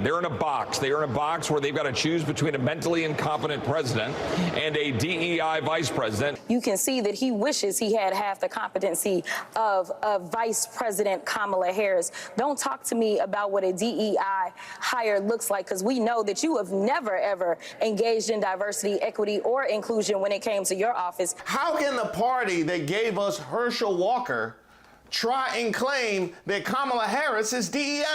They're in a box. They are in a box where they've got to choose between a mentally incompetent president and a DEI vice president. You can see that he wishes he had half the competency of Vice President Kamala Harris. Don't talk to me about what a DEI hire looks like, because we know that you have never, ever engaged in diversity, equity, or inclusion when it came to your office. How can the party that gave us Herschel Walker try and claim that Kamala Harris is DEI?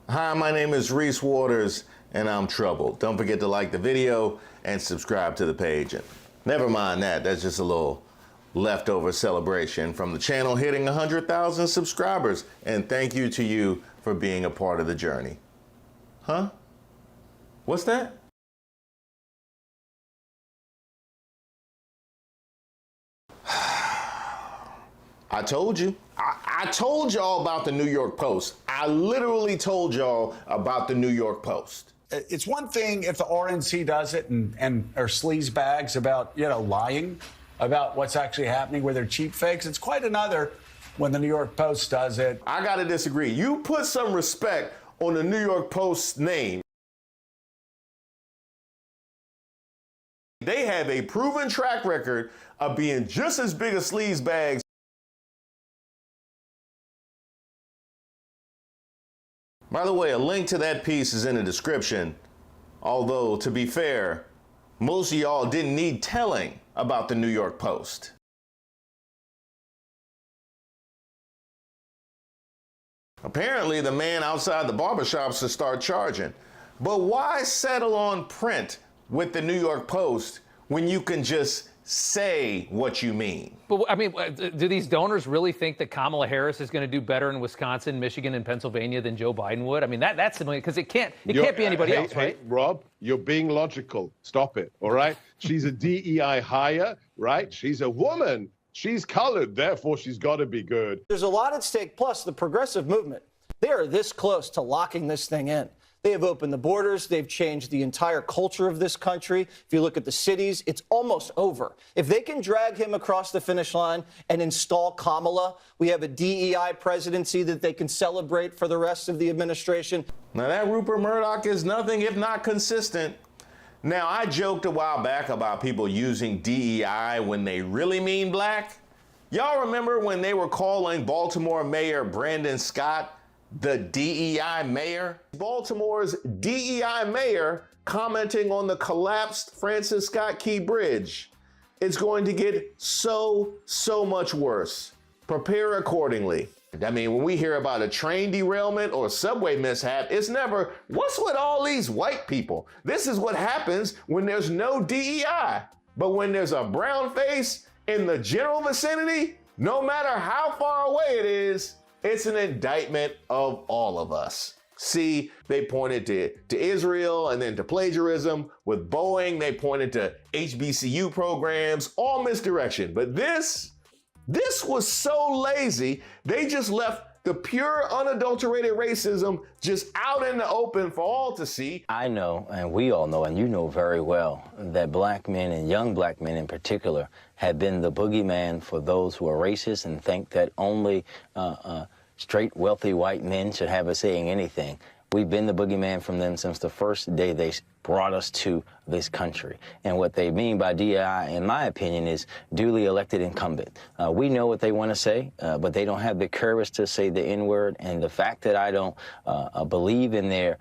Hi, my name is Reese Waters, and I'm troubled. Don't forget to like the video and subscribe to the page. And never mind that, that's just a little leftover celebration from the channel hitting 100,000 subscribers. And thank you to you for being a part of the journey. Huh? What's that? I told you. I told y'all about the New York Post. I literally told y'all about the New York Post. It's one thing if the RNC does it and are sleaze bags about, lying about what's actually happening with their cheap fakes. It's quite another when the New York Post does it. I got to disagree. You put some respect on the New York Post's name. They have a proven track record of being just as big a sleaze bags. By the way, a link to that piece is in the description. Although, to be fair, most of y'all didn't need telling about the New York Post. Apparently, the man outside the barbershops should start charging. But why settle on print with the New York Post when you can just say what you mean? But I mean, do these donors really think that Kamala Harris is going to do better in Wisconsin, Michigan, and Pennsylvania than Joe Biden would? I mean, that's the because it can't be anybody else, right? Hey, Rob, you're being logical. Stop it. All right. She's a DEI hire, right? She's a woman. She's colored. Therefore, she's got to be good. There's a lot at stake. Plus, the progressive movement, they are this close to locking this thing in. They have opened the borders. They've changed the entire culture of this country. If you look at the cities, it's almost over. If they can drag him across the finish line and install Kamala, we have a DEI presidency that they can celebrate for the rest of the administration. Now, that Rupert Murdoch is nothing if not consistent. Now, I joked a while back about people using DEI when they really mean black. Y'all remember when they were calling Baltimore Mayor Brandon Scott the DEI mayor? Baltimore's DEI mayor commenting on the collapsed Francis Scott Key Bridge. It's going to get so much worse. Prepare accordingly. I mean, when we hear about a train derailment or subway mishap, it's never, what's with all these white people? This is what happens when there's no DEI. But when there's a brown face in the general vicinity, no matter how far away it is, it's an indictment of all of us. See, they pointed to Israel and then to plagiarism. With Boeing, they pointed to HBCU programs, all misdirection. But this was so lazy, they just left the pure, unadulterated racism just out in the open for all to see. I know, and we all know, and you know very well, that black men and young black men in particular have been the boogeyman for those who are racist and think that only straight, wealthy white men should have a say in anything. We've been the boogeyman from them since the first day they brought us to this country. And what they mean by DEI, in my opinion, is duly elected incumbent. We know what they want to say, but they don't have the courage to say the N-word. And the fact that I don't believe in their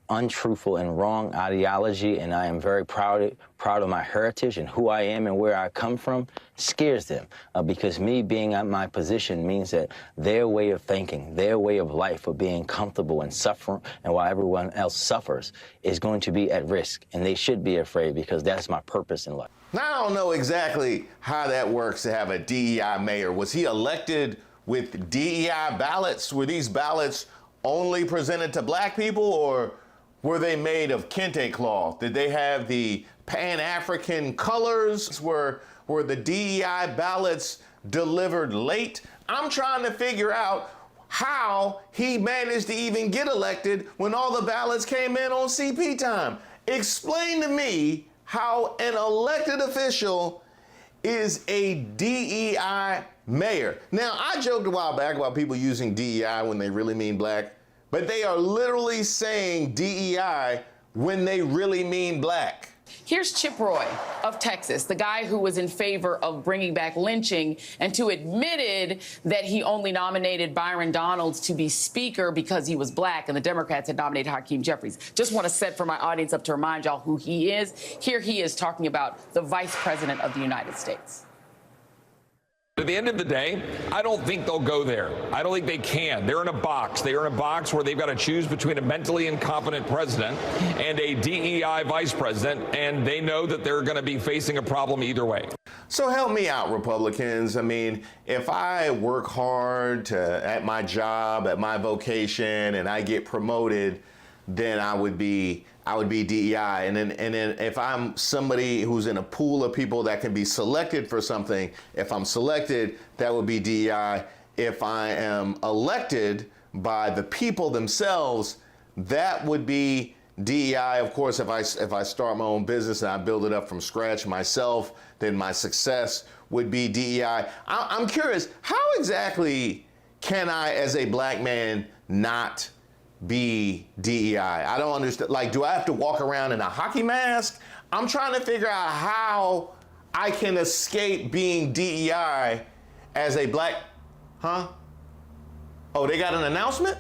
untruthful and wrong ideology, and I am very proud of my heritage and who I am and where I come from, scares them. Because me being at my position means that their way of thinking, their way of life of being comfortable and suffering, and while everyone else suffers, is going to be at risk. And they should be afraid, because that's my purpose in life. Now, I don't know exactly how that works to have a DEI mayor. Was he elected with DEI ballots? Were these ballots only presented to black people, or were they made of kente cloth? Did they have the Pan-African colors? Were the DEI ballots delivered late? I'm trying to figure out how he managed to even get elected when all the ballots came in on CP time. Explain to me how an elected official is a DEI mayor. Now, I joked a while back about people using DEI when they really mean black, but they are literally saying DEI when they really mean black. Here's Chip Roy of Texas, the guy who was in favor of bringing back lynching and who admitted that he only nominated Byron Donalds to be speaker because he was black and the Democrats had nominated Hakeem Jeffries. Just want to set for my audience up to remind y'all who he is. Here he is talking about the vice president of the United States. At the end of the day, I don't think they'll go there. I don't think they can. They're in a box. They are in a box where they've got to choose between a mentally incompetent president and a DEI vice president, and they know that they're going to be facing a problem either way. So help me out, Republicans. I mean, if I work hard at my job, at my vocation, and I get promoted, then I would be DEI. And then if I'm somebody who's in a pool of people that can be selected for something, if I'm selected, that would be DEI. If I am elected by the people themselves, that would be DEI. Of course, if I start my own business and I build it up from scratch myself, then my success would be DEI. I'm curious, how exactly can I, as a black man, not be DEI? I don't understand. Like, do I have to walk around in a hockey mask? I'm trying to figure out how I can escape being DEI as a black, huh? Oh, they got an announcement?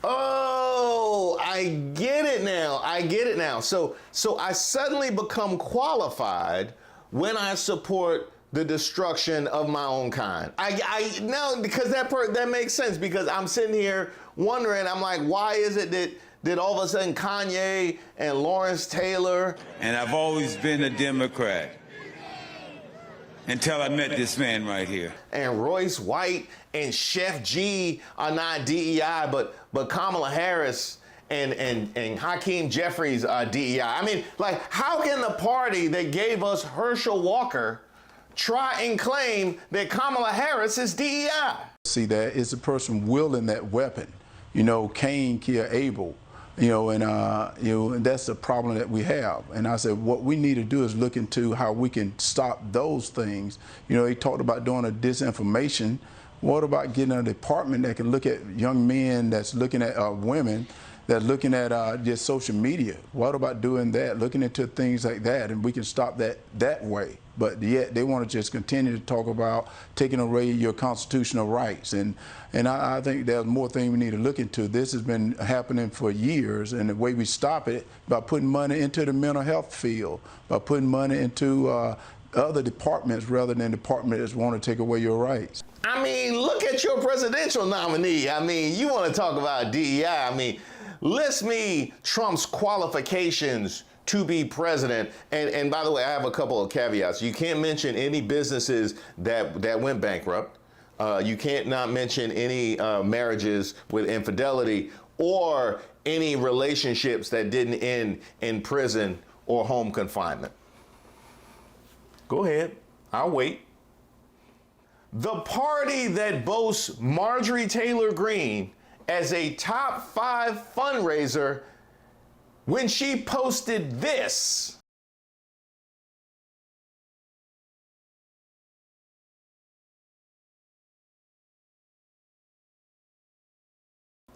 Oh, I get it now. I get it now. So I suddenly become qualified when I support the destruction of my own kind. I now, because that makes sense, because I'm sitting here wondering, I'm like, why is it that all of a sudden Kanye and Lawrence Taylor. And I've always been a Democrat until I met this man right here. And Royce White and Chef G are not DEI, but Kamala Harris and Hakeem Jeffries are DEI. I mean, like, how can the party that gave us Herschel Walker try and claim that Kamala Harris is DEI? See, that is a person wielding that weapon. You know, Cain killed Abel. And that's the problem that we have. And I said, what we need to do is look into how we can stop those things. You know, he talked about doing a disinformation. What about getting a department that can look at young men that's looking at women, that's looking at just social media? What about doing that, looking into things like that, and we can stop that way? But yet they want to just continue to talk about taking away your constitutional rights. And I think there's more things we need to look into. This has been happening for years, and the way we stop it by putting money into the mental health field, by putting money into other departments rather than departments that want to take away your rights. I mean, look at your presidential nominee. I mean, you want to talk about DEI. I mean, list me Trump's qualifications to be president. And by the way, I have a couple of caveats. You can't mention any businesses that went bankrupt. You can't not mention any marriages with infidelity or any relationships that didn't end in prison or home confinement. Go ahead. I'll wait. The party that boasts Marjorie Taylor Greene as a top 5 fundraiser when she posted this.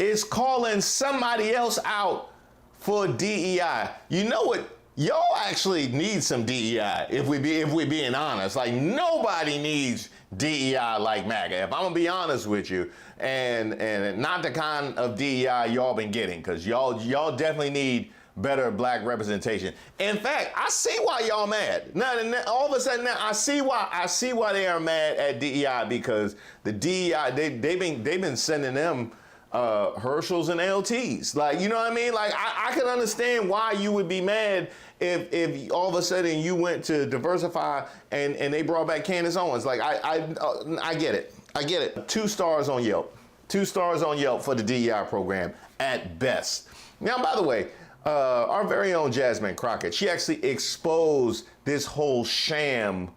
Is calling somebody else out for DEI. You know what? Y'all actually need some DEI if we being honest. Like, nobody needs DEI like MAGA. If I'm gonna be honest with you, and not the kind of DEI y'all been getting, because y'all definitely need better black representation. In fact, I see why y'all mad. Now, all of a sudden, now I see why they are mad at DEI, because the DEI they've been sending them Herschels and LTs. Like, you know what I mean? Like, I can understand why you would be mad if all of a sudden you went to Diversify and they brought back Candace Owens. Like, I get it. I get it. 2 stars on Yelp. 2 stars on Yelp for the DEI program at best. Now, by the way, our very own Jasmine Crockett, she actually exposed this whole sham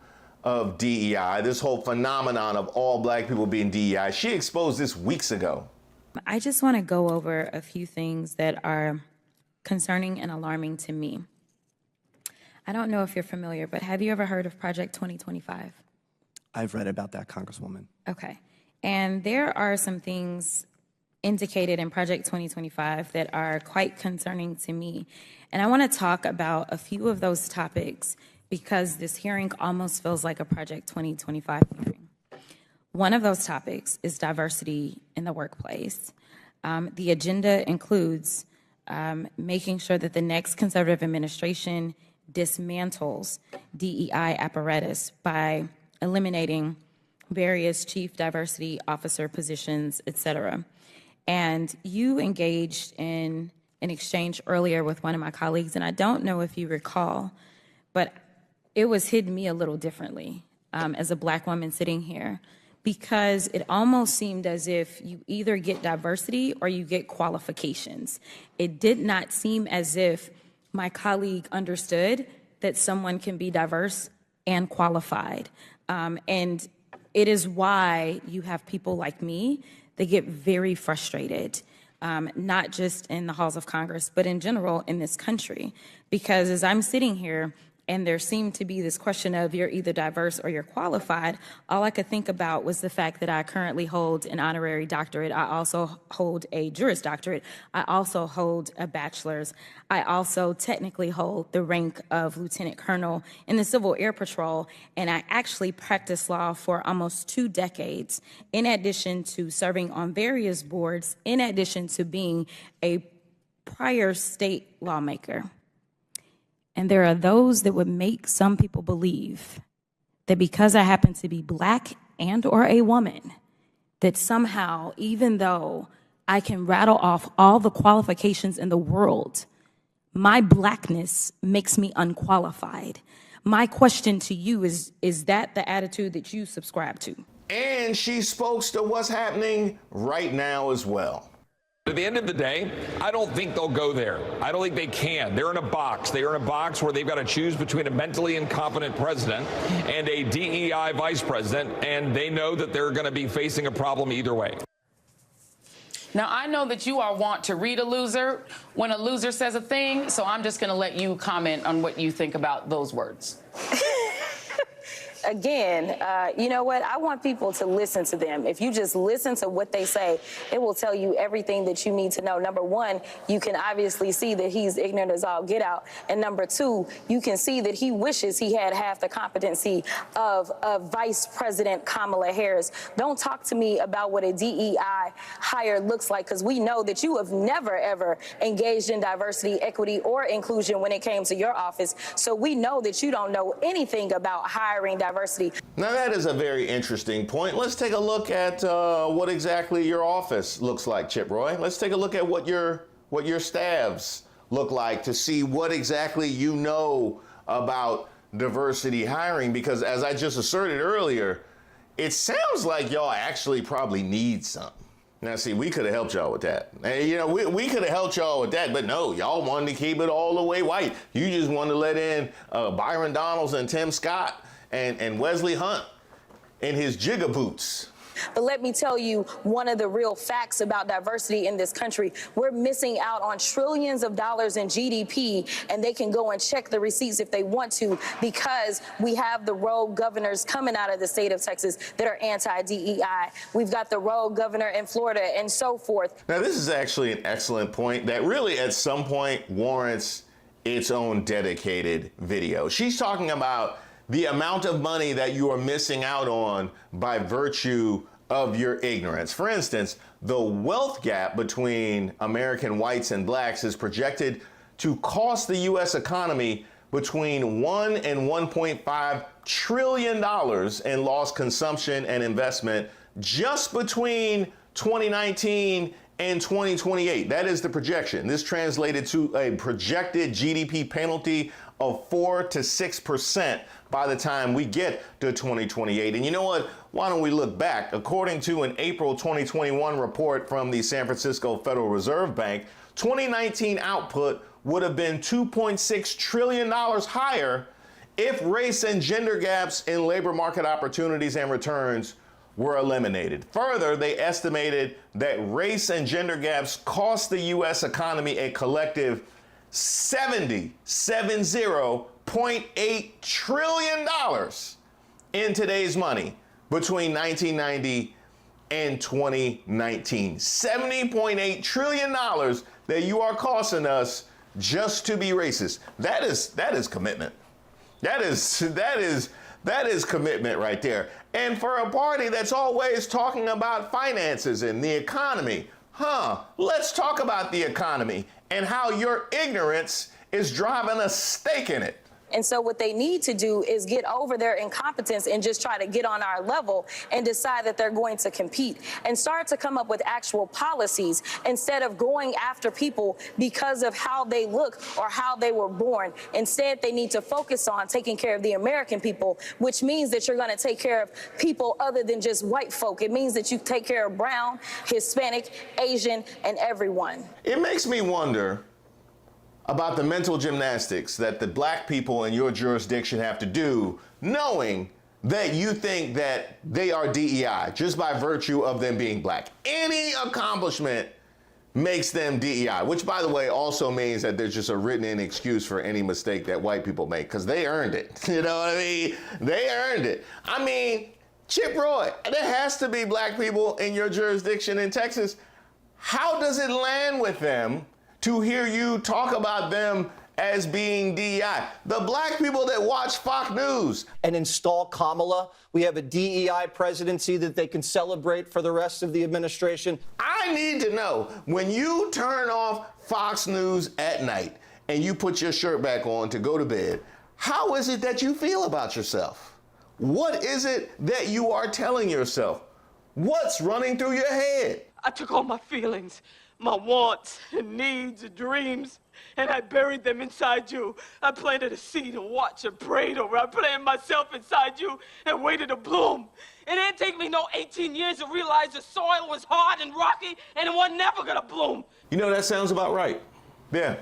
of DEI, this whole phenomenon of all black people being DEI. She exposed this weeks ago. I just want to go over a few things that are concerning and alarming to me. I don't know if you're familiar, but have you ever heard of Project 2025? I've read about that, Congresswoman. Okay. And there are some things indicated in Project 2025 that are quite concerning to me. And I want to talk about a few of those topics because this hearing almost feels like a Project 2025 hearing. One of those topics is diversity in the workplace. The agenda includes making sure that the next conservative administration dismantles DEI apparatus by eliminating various chief diversity officer positions, et cetera. And you engaged in an exchange earlier with one of my colleagues, and I don't know if you recall, but it was hitting me a little differently as a Black woman sitting here, because it almost seemed as if you either get diversity or you get qualifications. It did not seem as if my colleague understood that someone can be diverse and qualified. And it is why you have people like me that get very frustrated, not just in the halls of Congress, but in general in this country. Because as I'm sitting here and there seemed to be this question of you're either diverse or you're qualified, all I could think about was the fact that I currently hold an honorary doctorate. I also hold a Juris Doctorate. I also hold a bachelor's. I also technically hold the rank of Lieutenant Colonel in the Civil Air Patrol, and I actually practiced law for almost 2 decades, in addition to serving on various boards, in addition to being a prior state lawmaker. And there are those that would make some people believe that because I happen to be Black and or a woman, that somehow, even though I can rattle off all the qualifications in the world, my Blackness makes me unqualified. My question to you is that the attitude that you subscribe to? And she spoke to what's happening right now as well. At the end of the day, I don't think they'll go there. I don't think they can. They're in a box. They are in a box where they've got to choose between a mentally incompetent president and a DEI vice president, and they know that they're going to be facing a problem either way. Now, I know that you are wont to read a loser when a loser says a thing, so I'm just going to let you comment on what you think about those words. Again, you know what? I want people to listen to them. If you just listen to what they say, it will tell you everything that you need to know. Number one, you can obviously see that he's ignorant as all get out. And number two, you can see that he wishes he had half the competency of Vice President Kamala Harris. Don't talk to me about what a DEI hire looks like, because we know that you have never, ever engaged in diversity, equity, or inclusion when it came to your office. So we know that you don't know anything about hiring diversity. Now that is a very interesting point. Let's take a look at what exactly your office looks like, Chip Roy. Let's take a look at what your staffs look like to see what exactly you know about diversity hiring, because as I just asserted earlier, it sounds like y'all actually probably need something. Now, see, we could have helped y'all with that. And, you know, we could have helped y'all with that, but no, y'all wanted to keep it all the way white. You just wanted to let in Byron Donalds and Tim Scott and Wesley Hunt in his jigger boots. But let me tell you one of the real facts about diversity in this country. We're missing out on trillions of dollars in GDP, and they can go and check the receipts if they want to, because we have the rogue governors coming out of the state of Texas that are anti-DEI. We've got the rogue governor in Florida and so forth. Now, this is actually an excellent point that really at some point warrants its own dedicated video. She's talking about the amount of money that you are missing out on by virtue of your ignorance. For instance, the wealth gap between American whites and blacks is projected to cost the U.S. economy between $1 and $1.5 trillion in lost consumption and investment just between 2019 and 2028. That is the projection. This translated to a projected GDP penalty of 4 to 6% by the time we get to 2028. And you know what? Why don't we look back? According to an April 2021 report from the San Francisco Federal Reserve Bank, 2019 output would have been $2.6 trillion higher if race and gender gaps in labor market opportunities and returns were eliminated. Further, they estimated that race and gender gaps cost the U.S. economy a collective $70.8 trillion in today's money between 1990 and 2019. $70.8 trillion that you are costing us just to be racist. That is commitment. That is commitment right there. And for a party that's always talking about finances and the economy, let's talk about the economy and how your ignorance is driving a stake in it. And so what they need to do is get over their incompetence and just try to get on our level and decide that they're going to compete and start to come up with actual policies instead of going after people because of how they look or how they were born. Instead, they need to focus on taking care of the American people, which means that you're going to take care of people other than just white folk. It means that you take care of brown, Hispanic, Asian, and everyone. It makes me wonder about the mental gymnastics that the black people in your jurisdiction have to do, knowing that you think that they are DEI just by virtue of them being black. Any accomplishment makes them DEI, which, by the way, also means that there's just a written-in excuse for any mistake that white people make, because they earned it. You know what I mean? They earned it. I mean, Chip Roy, there has to be black people in your jurisdiction in Texas. How does it land with them to hear you talk about them as being DEI? The black people that watch Fox News. And install Kamala. We have a DEI presidency that they can celebrate for the rest of the administration. I need to know, when you turn off Fox News at night and you put your shirt back on to go to bed, how is it that you feel about yourself? What is it that you are telling yourself? What's running through your head? I took all my feelings, my wants and needs and dreams, and I buried them inside you. I planted a seed and watched and prayed over. I planted myself inside you and waited to bloom. It didn't take me no 18 years to realize the soil was hard and rocky and it was never gonna bloom. You know, that sounds about right. Yeah,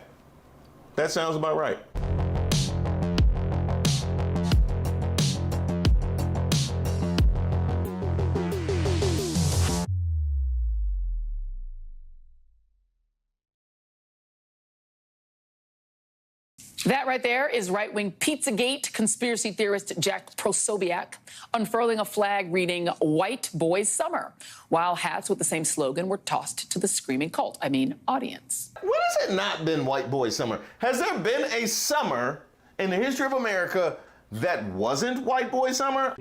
that sounds about right. That right there is right-wing Pizzagate conspiracy theorist Jack Posobiec unfurling a flag reading "White Boys Summer," while hats with the same slogan were tossed to the screaming audience. When has it not been White Boys Summer? Has there been a summer in the history of America that wasn't White Boys Summer?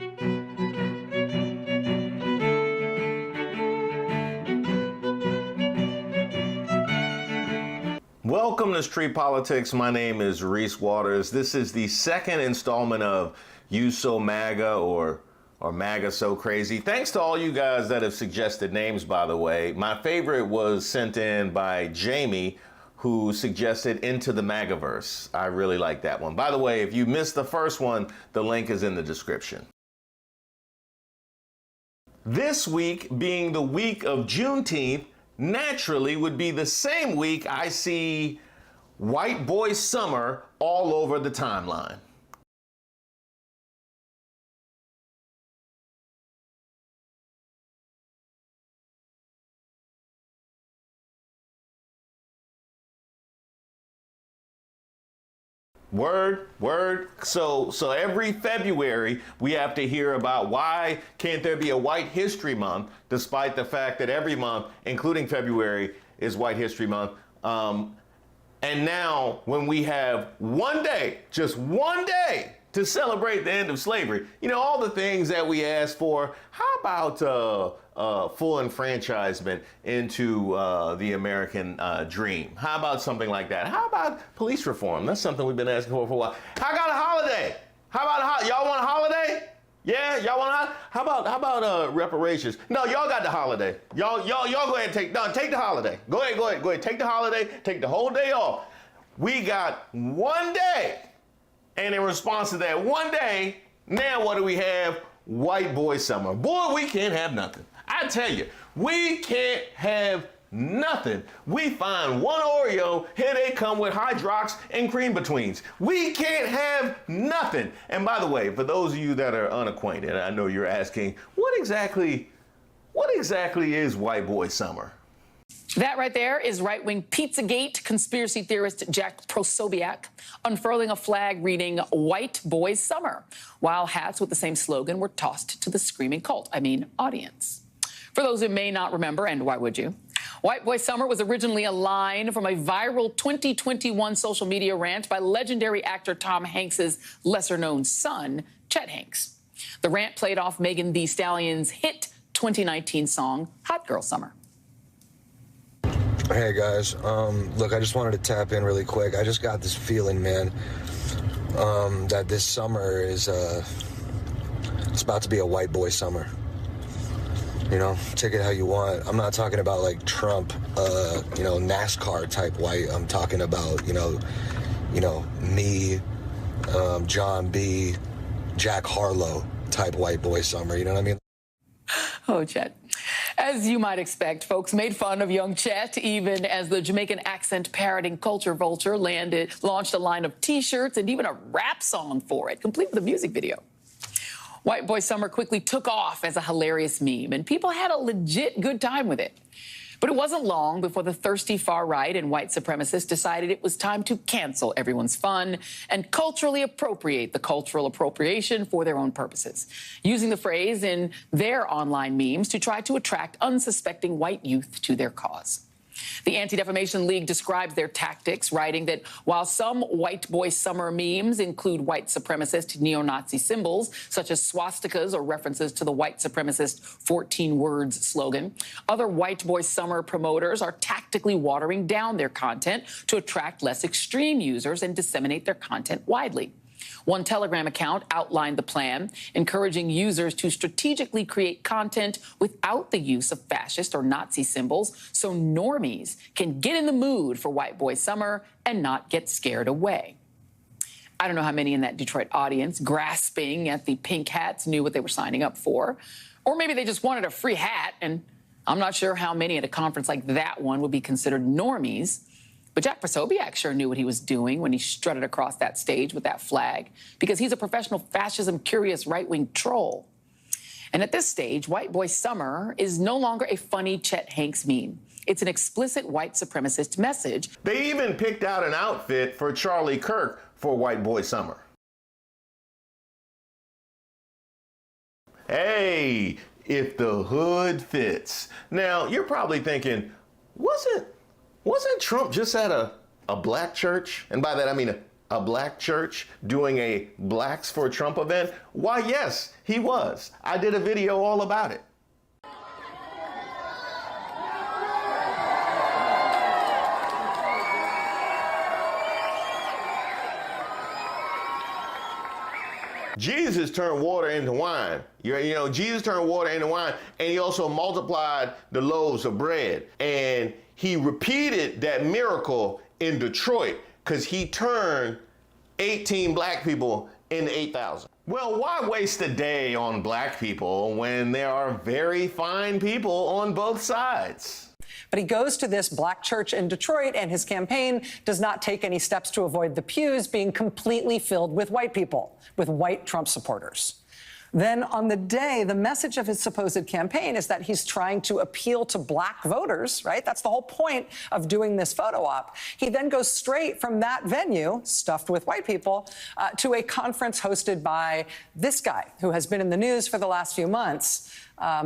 Welcome to Street Politics. My name is Reese Waters. This is the second installment of You So MAGA or MAGA So Crazy. Thanks to all you guys that have suggested names, by the way. My favorite was sent in by Jamie, who suggested Into the MAGAverse. I really like that one. By the way, if you missed the first one, the link is in the description. This week, being the week of Juneteenth, naturally would be the same week I see White Boy Summer all over the timeline. Word. So every February we have to hear about why can't there be a White History Month, despite the fact that every month, including February, is White History Month. And now when we have one day, just one day, to celebrate the end of slavery, you know, all the things that we asked for, how about full enfranchisement into the American dream? How about something like that? How about police reform? That's something we've been asking for a while. How about a holiday? How about y'all want a holiday? Yeah, y'all want a how about reparations? No, y'all got the holiday. Y'all go ahead and take the holiday. Go ahead, take the holiday, take the whole day off. We got one day. And in response to that one day, now what do we have? White Boy Summer. Boy, we can't have nothing. I tell you, we can't have nothing. We find one Oreo, here they come with Hydrox and cream betweens. We can't have nothing. And by the way, for those of you that are unacquainted, I know you're asking, what exactly what exactly is white boy summer? That right there is right-wing Pizzagate conspiracy theorist Jack Posobiec unfurling a flag reading White Boy Summer, while hats with the same slogan were tossed to the screaming audience. For those who may not remember, and why would you, White Boy Summer was originally a line from a viral 2021 social media rant by legendary actor Tom Hanks's lesser-known son, Chet Hanks. The rant played off Megan Thee Stallion's hit 2019 song, Hot Girl Summer. Hey guys, look, I just wanted to tap in really quick. I just got this feeling, man, that this summer is, it's about to be a white boy summer. You know, take it how you want. I'm not talking about like Trump, NASCAR type white. I'm talking about, me, John B., Jack Harlow type white boy summer. You know what I mean? Oh, Chet. As you might expect, folks made fun of young Chet, even as the Jamaican accent parroting culture vulture launched a line of T-shirts and even a rap song for it, complete with a music video. White Boy Summer quickly took off as a hilarious meme, and people had a legit good time with it. But it wasn't long before the thirsty far right and white supremacists decided it was time to cancel everyone's fun and culturally appropriate the cultural appropriation for their own purposes, using the phrase in their online memes to try to attract unsuspecting white youth to their cause. The Anti-Defamation League describes their tactics, writing that while some white boy summer memes include white supremacist neo-Nazi symbols, such as swastikas or references to the white supremacist 14 words slogan, other white boy summer promoters are tactically watering down their content to attract less extreme users and disseminate their content widely. One Telegram account outlined the plan, encouraging users to strategically create content without the use of fascist or Nazi symbols so normies can get in the mood for White Boy Summer and not get scared away. I don't know how many in that Detroit audience grasping at the pink hats knew what they were signing up for. Or maybe they just wanted a free hat, and I'm not sure how many at a conference like that one would be considered normies. But Jack Posobiec sure knew what he was doing when he strutted across that stage with that flag, because he's a professional fascism-curious right-wing troll. And at this stage, White Boy Summer is no longer a funny Chet Hanks meme. It's an explicit white supremacist message. They even picked out an outfit for Charlie Kirk for White Boy Summer. Hey, if the hood fits. Now, you're probably thinking, wasn't Trump just at a black church? And by that, I mean a black church doing a Blacks for Trump event? Why, yes, he was. I did a video all about it. Jesus turned water into wine. Jesus turned water into wine, and he also multiplied the loaves of bread. And he repeated that miracle in Detroit because he turned 18 black people into 8,000. Well, why waste a day on black people when there are very fine people on both sides? But he goes to this black church in Detroit, and his campaign does not take any steps to avoid the pews being completely filled with white people, with white Trump supporters. Then on the day, the message of his supposed campaign is that he's trying to appeal to black voters, right? That's the whole point of doing this photo op. He then goes straight from that venue, stuffed with white people, to a conference hosted by this guy, who has been in the news for the last few months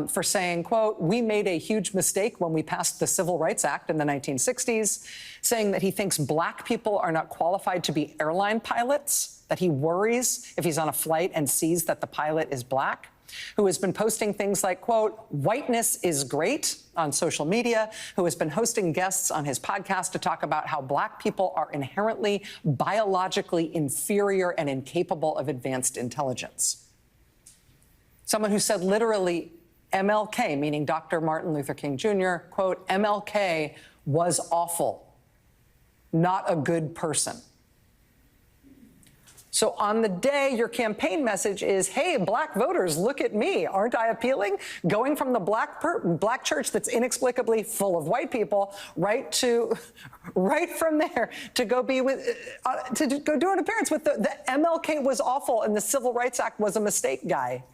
for saying, quote, "We made a huge mistake when we passed the Civil Rights Act in the 1960s, saying that he thinks black people are not qualified to be airline pilots, that he worries if he's on a flight and sees that the pilot is black," who has been posting things like, quote, "Whiteness is great" on social media, who has been hosting guests on his podcast to talk about how black people are inherently biologically inferior and incapable of advanced intelligence. Someone who said literally MLK, meaning Dr. Martin Luther King Jr., quote, "MLK was awful, not a good person." So on the day, your campaign message is, hey, black voters, look at me. Aren't I appealing? Going from the black church that's inexplicably full of white people right from there to go be with, to go do an appearance with the MLK was awful and the Civil Rights Act was a mistake guy.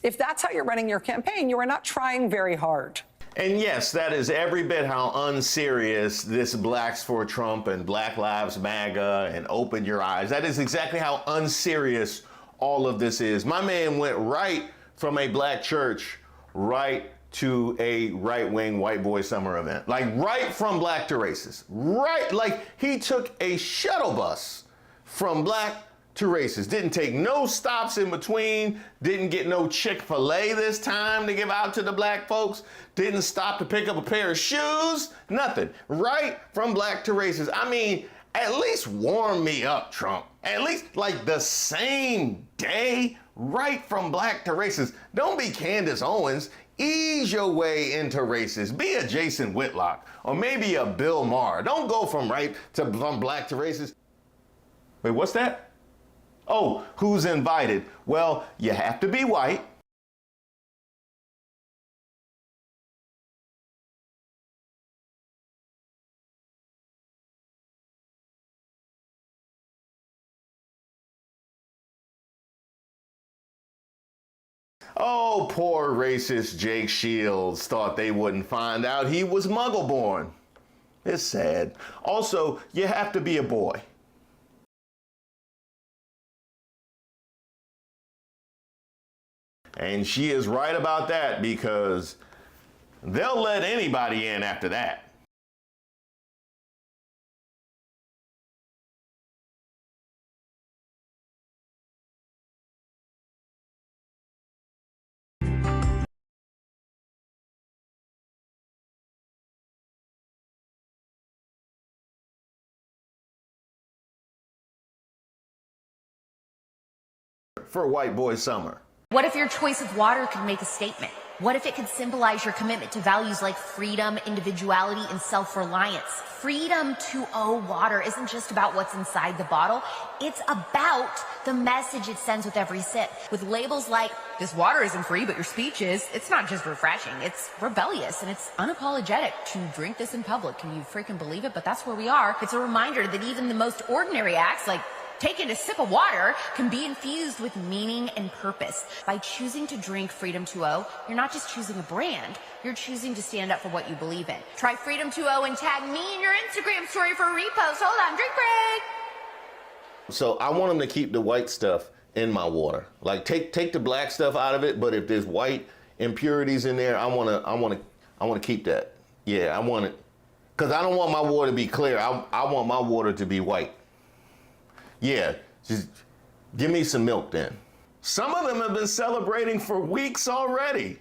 If that's how you're running your campaign, you are not trying very hard. And yes, that is every bit how unserious this Blacks for Trump and Black Lives MAGA and Open Your Eyes. That is exactly how unserious all of this is. My man went right from a black church right to a right-wing white boy summer event. Like right from black to racist. Right, like he took a shuttle bus from black to racist. Didn't take no stops in between. Didn't get no Chick-fil-A this time to give out to the black folks. Didn't stop to pick up a pair of shoes. Nothing. Right from black to racist. I mean, at least warm me up, Trump. At least like the same day, right from black to racist. Don't be Candace Owens. Ease your way into racist. Be a Jason Whitlock or maybe a Bill Maher. Don't go from black to racist. Wait, what's that? Oh, who's invited? Well, you have to be white. Oh, poor racist Jake Shields thought they wouldn't find out he was Muggle-born. It's sad. Also, you have to be a boy. And she is right about that because they'll let anybody in after that. For White Boy Summer. What if your choice of water could make a statement? What if it could symbolize your commitment to values like freedom, individuality, and self-reliance? Freedom 2.0 water isn't just about what's inside the bottle. It's about the message it sends with every sip. With labels like, this water isn't free, but your speech is, it's not just refreshing, it's rebellious, and it's unapologetic to drink this in public. Can you freaking believe it? But that's where we are. It's a reminder that even the most ordinary acts, like taking a sip of water, can be infused with meaning and purpose. By choosing to drink Freedom 2.0, you're not just choosing a brand, you're choosing to stand up for what you believe in. Try Freedom 2.0 and tag me in your Instagram story for a repost. Hold on, drink break. So I want them to keep the white stuff in my water. Like take the black stuff out of it, but if there's white impurities in there, I want to keep that. Yeah, I want it. Cuz I don't want my water to be clear. I want my water to be white. Yeah, just give me some milk then. Some of them have been celebrating for weeks already.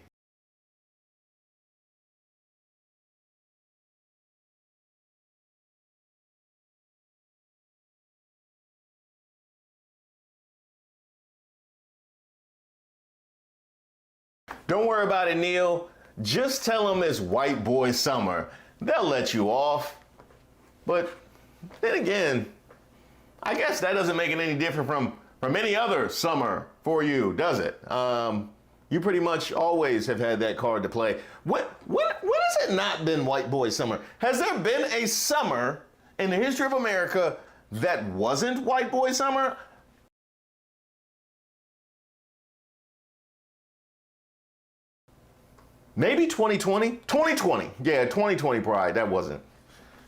Don't worry about it, Neil. Just tell them it's White Boy Summer. They'll let you off. But then again, I guess that doesn't make it any different from any other summer for you, does it? You pretty much always have had that card to play. When has it not been White Boy Summer? Has there been a summer in the history of America that wasn't White Boy Summer? Maybe 2020? 2020. Yeah, 2020 probably. That wasn't.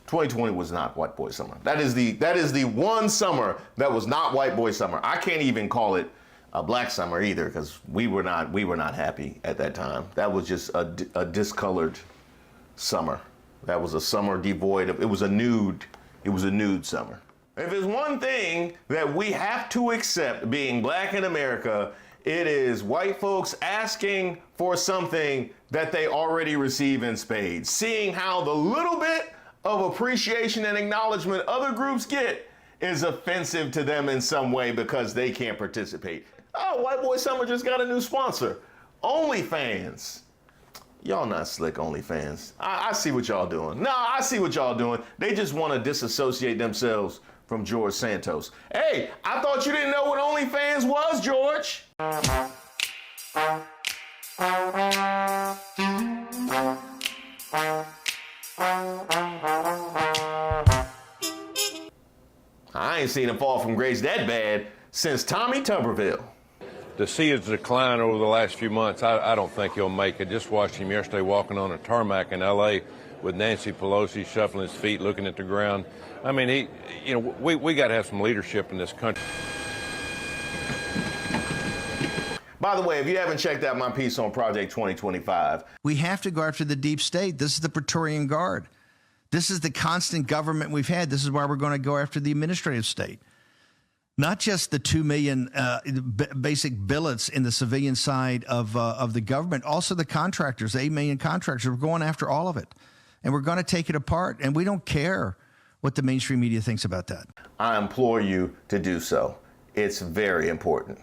2020 was not White Boy Summer. That is the one summer that was not White Boy Summer. I can't even call it a Black Summer either because we were not happy at that time. That was just a discolored summer. That was a summer devoid of, it was a nude summer. If there's one thing that we have to accept being black in America, it is white folks asking for something that they already receive in spades. Seeing how the little bit of appreciation and acknowledgement other groups get is offensive to them in some way because they can't participate. Oh, White Boy Summer just got a new sponsor, OnlyFans. Y'all not slick, OnlyFans. I see what y'all doing. No, I see what y'all doing. They just want to disassociate themselves from George Santos. Hey, I thought you didn't know what OnlyFans was, George. I ain't seen him fall from grace that bad since Tommy Tuberville. to see his decline over the last few months, I don't think he'll make it. Just watched him yesterday walking on a tarmac in L.A. with Nancy Pelosi shuffling his feet, looking at the ground. I mean, we got to have some leadership in this country. By the way, if you haven't checked out my piece on Project 2025. We have to go after the deep state. This is the Praetorian Guard. This is the constant government we've had. This is why we're going to go after the administrative state. Not just the 2 million basic billets in the civilian side of the government, also the contractors, 8 million contractors. We're going after all of it. And we're going to take it apart. And we don't care what the mainstream media thinks about that. I implore you to do so. It's very important.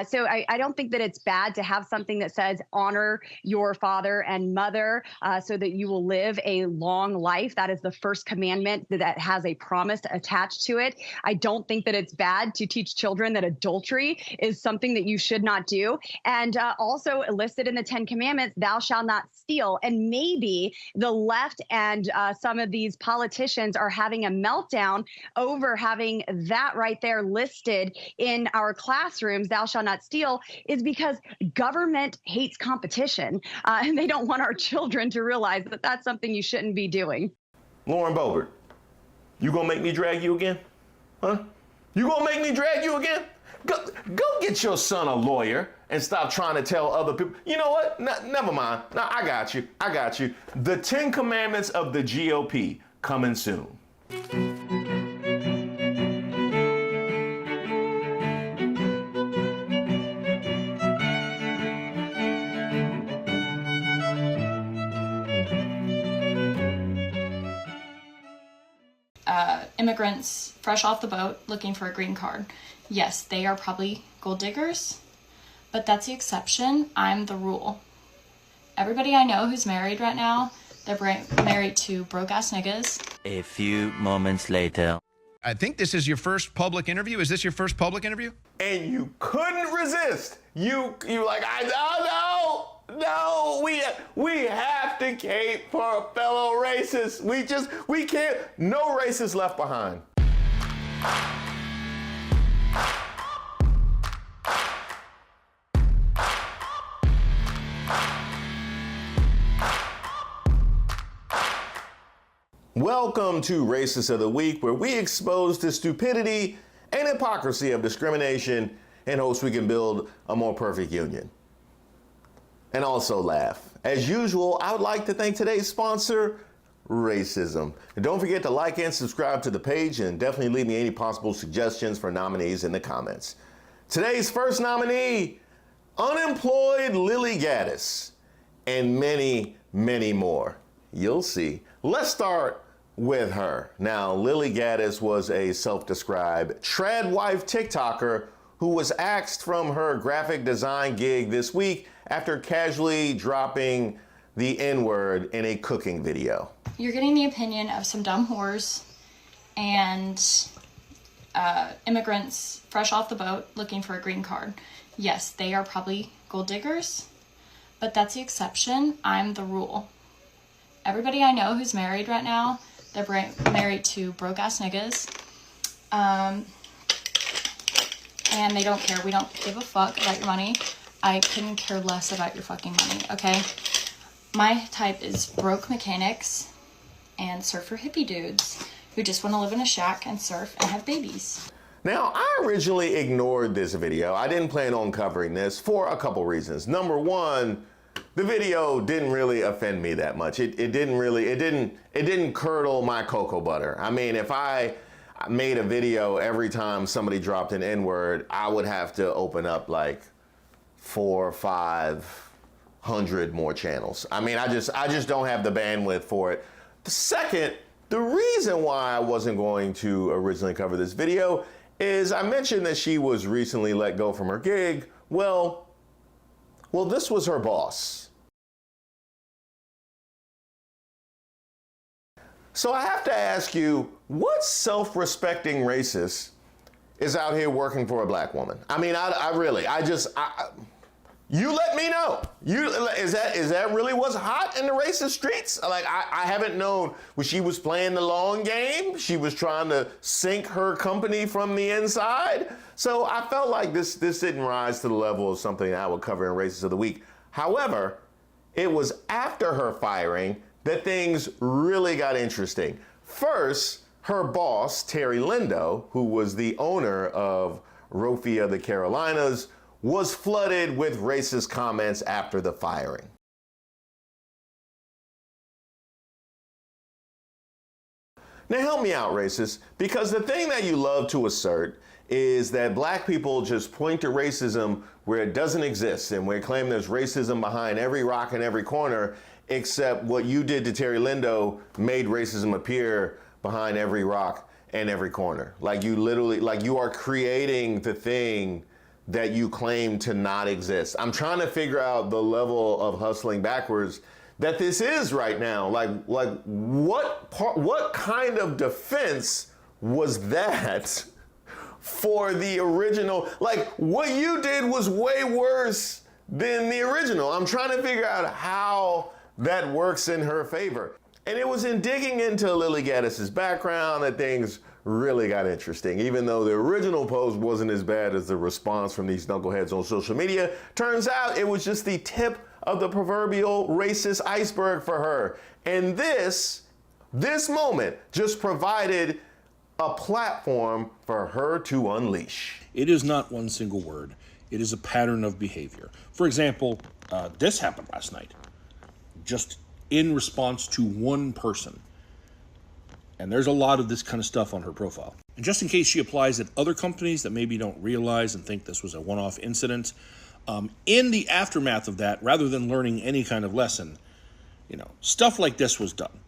So I don't think that it's bad to have something that says honor your father and mother so that you will live a long life. That is the first commandment that has a promise attached to it. I don't think that it's bad to teach children that adultery is something that you should not do. And also listed in the 10 Commandments, thou shalt not steal. And maybe the left and some of these politicians are having a meltdown over having that right there listed in our classrooms, thou shalt not steal, is because government hates competition and they don't want our children to realize that that's something you shouldn't be doing. Lauren Boebert, you gonna make me drag you again? Huh? You gonna make me drag you again? Go get your son a lawyer and stop trying to tell other people. You know what? Never mind. No, I got you. I got you. The 10 Commandments of the GOP coming soon. Immigrants fresh off the boat looking for a green card. Yes, they are probably gold diggers, but that's the exception. I'm the rule. Everybody I know who's married right now, they're married to broke-ass niggas. A few moments later. I think this is your first public interview. Is this your first public interview? And you couldn't resist. You like, no, we have to cape for a fellow racist. We can't, no racist left behind. Welcome to Racist of the Week, where we expose the stupidity and hypocrisy of discrimination in hopes we can build a more perfect union. And also laugh. As usual, I would like to thank today's sponsor, Racism. And don't forget to like and subscribe to the page, and definitely leave me any possible suggestions for nominees in the comments. Today's first nominee, unemployed Lily Gaddis, and many, many more. You'll see. Let's start with her. Now, Lily Gaddis was a self-described trad wife TikToker who was axed from her graphic design gig this week after casually dropping the N-word in a cooking video. You're getting the opinion of some dumb whores and immigrants fresh off the boat looking for a green card. Yes, they are probably gold diggers, but that's the exception. I'm the rule. Everybody I know who's married right now, they're married to broke-ass niggas. And they don't care. We don't give a fuck about your money. I couldn't care less about your fucking money, okay? My type is broke mechanics and surfer hippie dudes who just want to live in a shack and surf and have babies. Now, I originally ignored this video. I didn't plan on covering this for a couple reasons. Number one, the video didn't really offend me that much. It didn't curdle my cocoa butter. I mean, if I made a video every time somebody dropped an N-word, I would have to open up like 400 or 500 more channels. I mean, I just don't have the bandwidth for it. The second, the reason why I wasn't going to originally cover this video is I mentioned that she was recently let go from her gig. Well, this was her boss. So I have to ask you, what self-respecting racist is out here working for a black woman? I mean, You let me know. Is that really what's hot in the racist streets? Like, I haven't known when she was playing the long game. She was trying to sink her company from the inside. So I felt like this didn't rise to the level of something that I would cover in Racist of the Week. However, it was after her firing that things really got interesting. First, her boss, Terry Lindo, who was the owner of Rofi of the Carolinas, was flooded with racist comments after the firing. Now help me out, racists, because the thing that you love to assert is that black people just point to racism where it doesn't exist, and we claim there's racism behind every rock and every corner, except what you did to Terry Lindo made racism appear behind every rock and every corner. Like you literally, like you are creating the thing that you claim to not exist. I'm trying to figure out the level of hustling backwards that this is right now. Like what kind of defense was that for the original? Like, what you did was way worse than the original. I'm trying to figure out how that works in her favor. And it was in digging into Lily Gaddis's background that things really got interesting. Even though the original post wasn't as bad as the response from these knuckleheads on social media, turns out it was just the tip of the proverbial racist iceberg for her. And this moment just provided a platform for her to unleash. It is not one single word. It is a pattern of behavior. For example, this happened last night, just in response to one person. And there's a lot of this kind of stuff on her profile. And just in case she applies at other companies that maybe don't realize and think this was a one-off incident, in the aftermath of that, rather than learning any kind of lesson, stuff like this was done.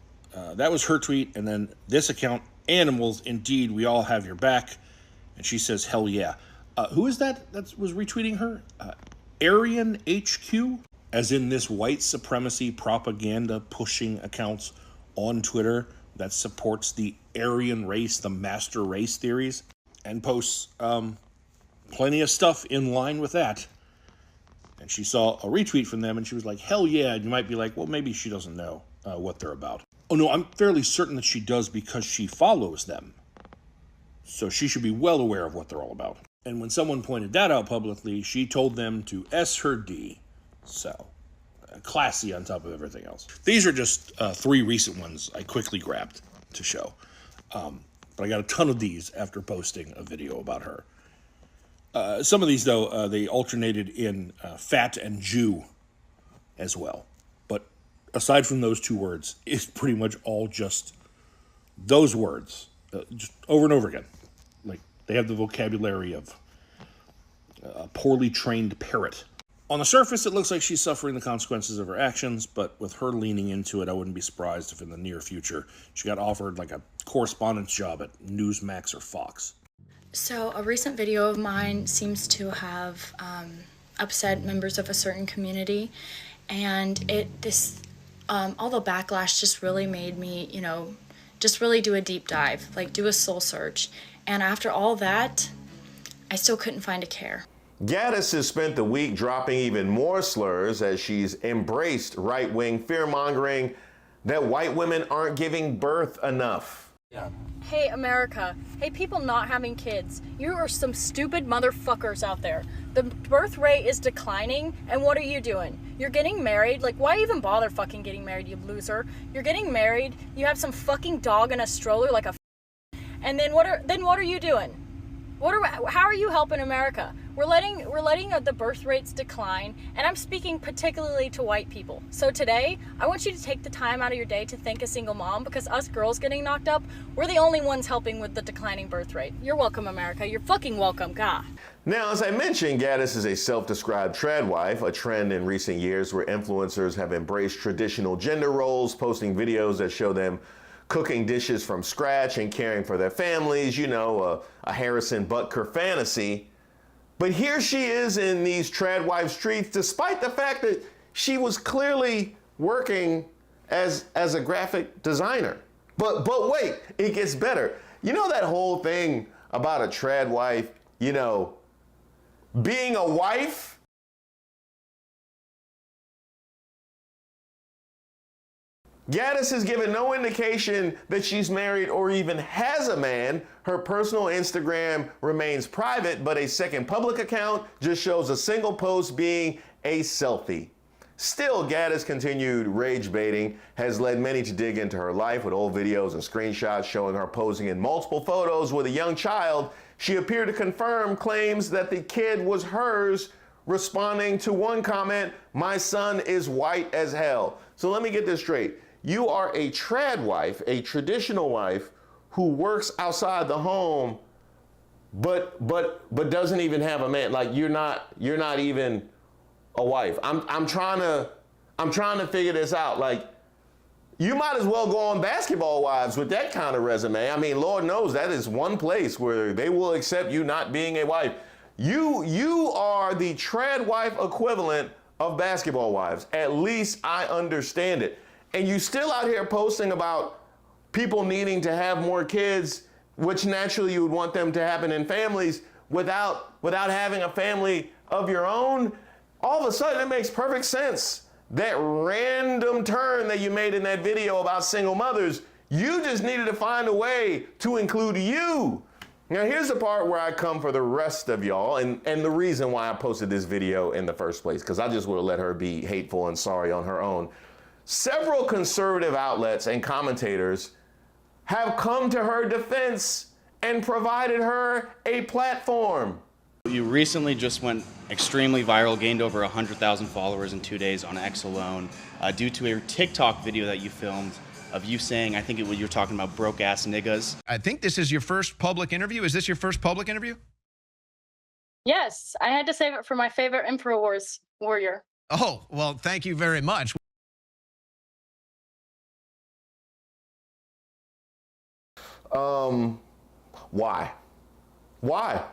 That was her tweet, and then this account, Animals, Indeed, We All Have Your Back, and she says, hell yeah. Who is that was retweeting her? Aryan HQ, as in this white supremacy propaganda pushing accounts on Twitter that supports the Aryan race, the master race theories, and posts plenty of stuff in line with that. And she saw a retweet from them and she was like, hell yeah. And you might be like, well, maybe she doesn't know what they're about. Oh no, I'm fairly certain that she does because she follows them. So she should be well aware of what they're all about. And when someone pointed that out publicly, she told them to S her D. So, classy on top of everything else. These are just 3 recent ones I quickly grabbed to show. But I got a ton of these after posting a video about her. Some of these, though, they alternated in fat and Jew as well. But aside from those 2 words, it's pretty much all just those words, just over and over again. Like, they have the vocabulary of a poorly trained parrot. On the surface, it looks like she's suffering the consequences of her actions, but with her leaning into it, I wouldn't be surprised if in the near future she got offered like a correspondence job at Newsmax or Fox. So a recent video of mine seems to have upset members of a certain community, and all the backlash just really made me, just really do a deep dive, like do a soul search. And after all that, I still couldn't find a care. Gaddis has spent the week dropping even more slurs as she's embraced right-wing fear-mongering that white women aren't giving birth enough. Yeah. Hey, America. Hey, people not having kids. You are some stupid motherfuckers out there. The birth rate is declining, and what are you doing? You're getting married. Like, why even bother fucking getting married, you loser? You're getting married. You have some fucking dog in a stroller like a and then what are you doing? How are you helping America? We're letting the birth rates decline, and I'm speaking particularly to white people. So today, I want you to take the time out of your day to thank a single mom, because us girls getting knocked up, we're the only ones helping with the declining birth rate. You're welcome, America. You're fucking welcome, God. Now, as I mentioned, Gaddis is a self-described trad wife, a trend in recent years where influencers have embraced traditional gender roles, posting videos that show them cooking dishes from scratch and caring for their families, a Harrison Butker fantasy. But here she is in these trad wife streets, despite the fact that she was clearly working as a graphic designer. But wait, it gets better. You know that whole thing about a trad wife, being a wife Gaddis has given no indication that she's married or even has a man. Her personal Instagram remains private, but a second public account just shows a single post being a selfie. Still, Gaddis' continued rage baiting has led many to dig into her life with old videos and screenshots showing her posing in multiple photos with a young child. She appeared to confirm claims that the kid was hers, responding to one comment, "My son is white as hell." So let me get this straight. You are a trad wife, a traditional wife, who works outside the home, but doesn't even have a man. Like you're not even a wife. I'm trying to figure this out. Like, you might as well go on Basketball Wives with that kind of resume. I mean, Lord knows that is one place where they will accept you not being a wife. You are the trad wife equivalent of Basketball Wives. At least I understand it. And you still out here posting about people needing to have more kids, which naturally you would want them to happen in families, without having a family of your own. All of a sudden, it makes perfect sense. That random turn that you made in that video about single mothers, you just needed to find a way to include you. Now, here's the part where I come for the rest of y'all, and the reason why I posted this video in the first place, because I just would have let her be hateful and sorry on her own. Several conservative outlets and commentators have come to her defense and provided her a platform. You recently just went extremely viral, gained over 100,000 followers in 2 days on X alone, due to a TikTok video that you filmed of you saying, I think you're talking about broke ass niggas. I think this is your first public interview. Is this your first public interview? Yes, I had to save it for my favorite InfoWars warrior. Oh, well, thank you very much. Why? Why?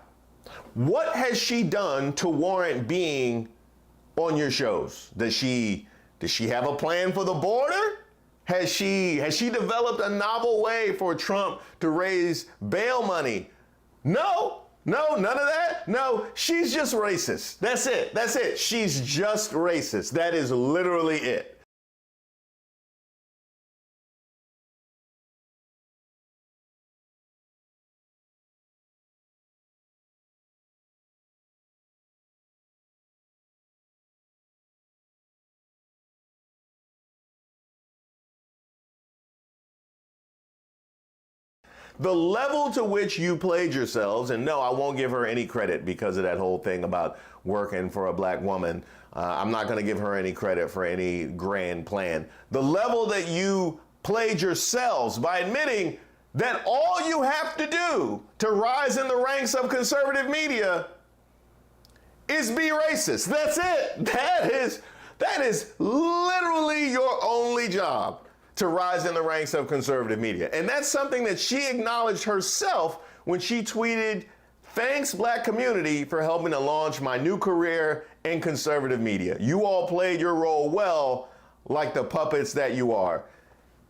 What has she done to warrant being on your shows? Does she have a plan for the border? Has she developed a novel way for Trump to raise bail money? No, none of that. No, she's just racist. That's it. She's just racist. That is literally it. The level to which you played yourselves, and no, I won't give her any credit because of that whole thing about working for a black woman. I'm not going to give her any credit for any grand plan. The level that you played yourselves by admitting that all you have to do to rise in the ranks of conservative media is be racist. That's it. That is literally your only job, to rise in the ranks of conservative media. And that's something that she acknowledged herself when she tweeted, "Thanks, black community, for helping to launch my new career in conservative media. You all played your role well, like the puppets that you are."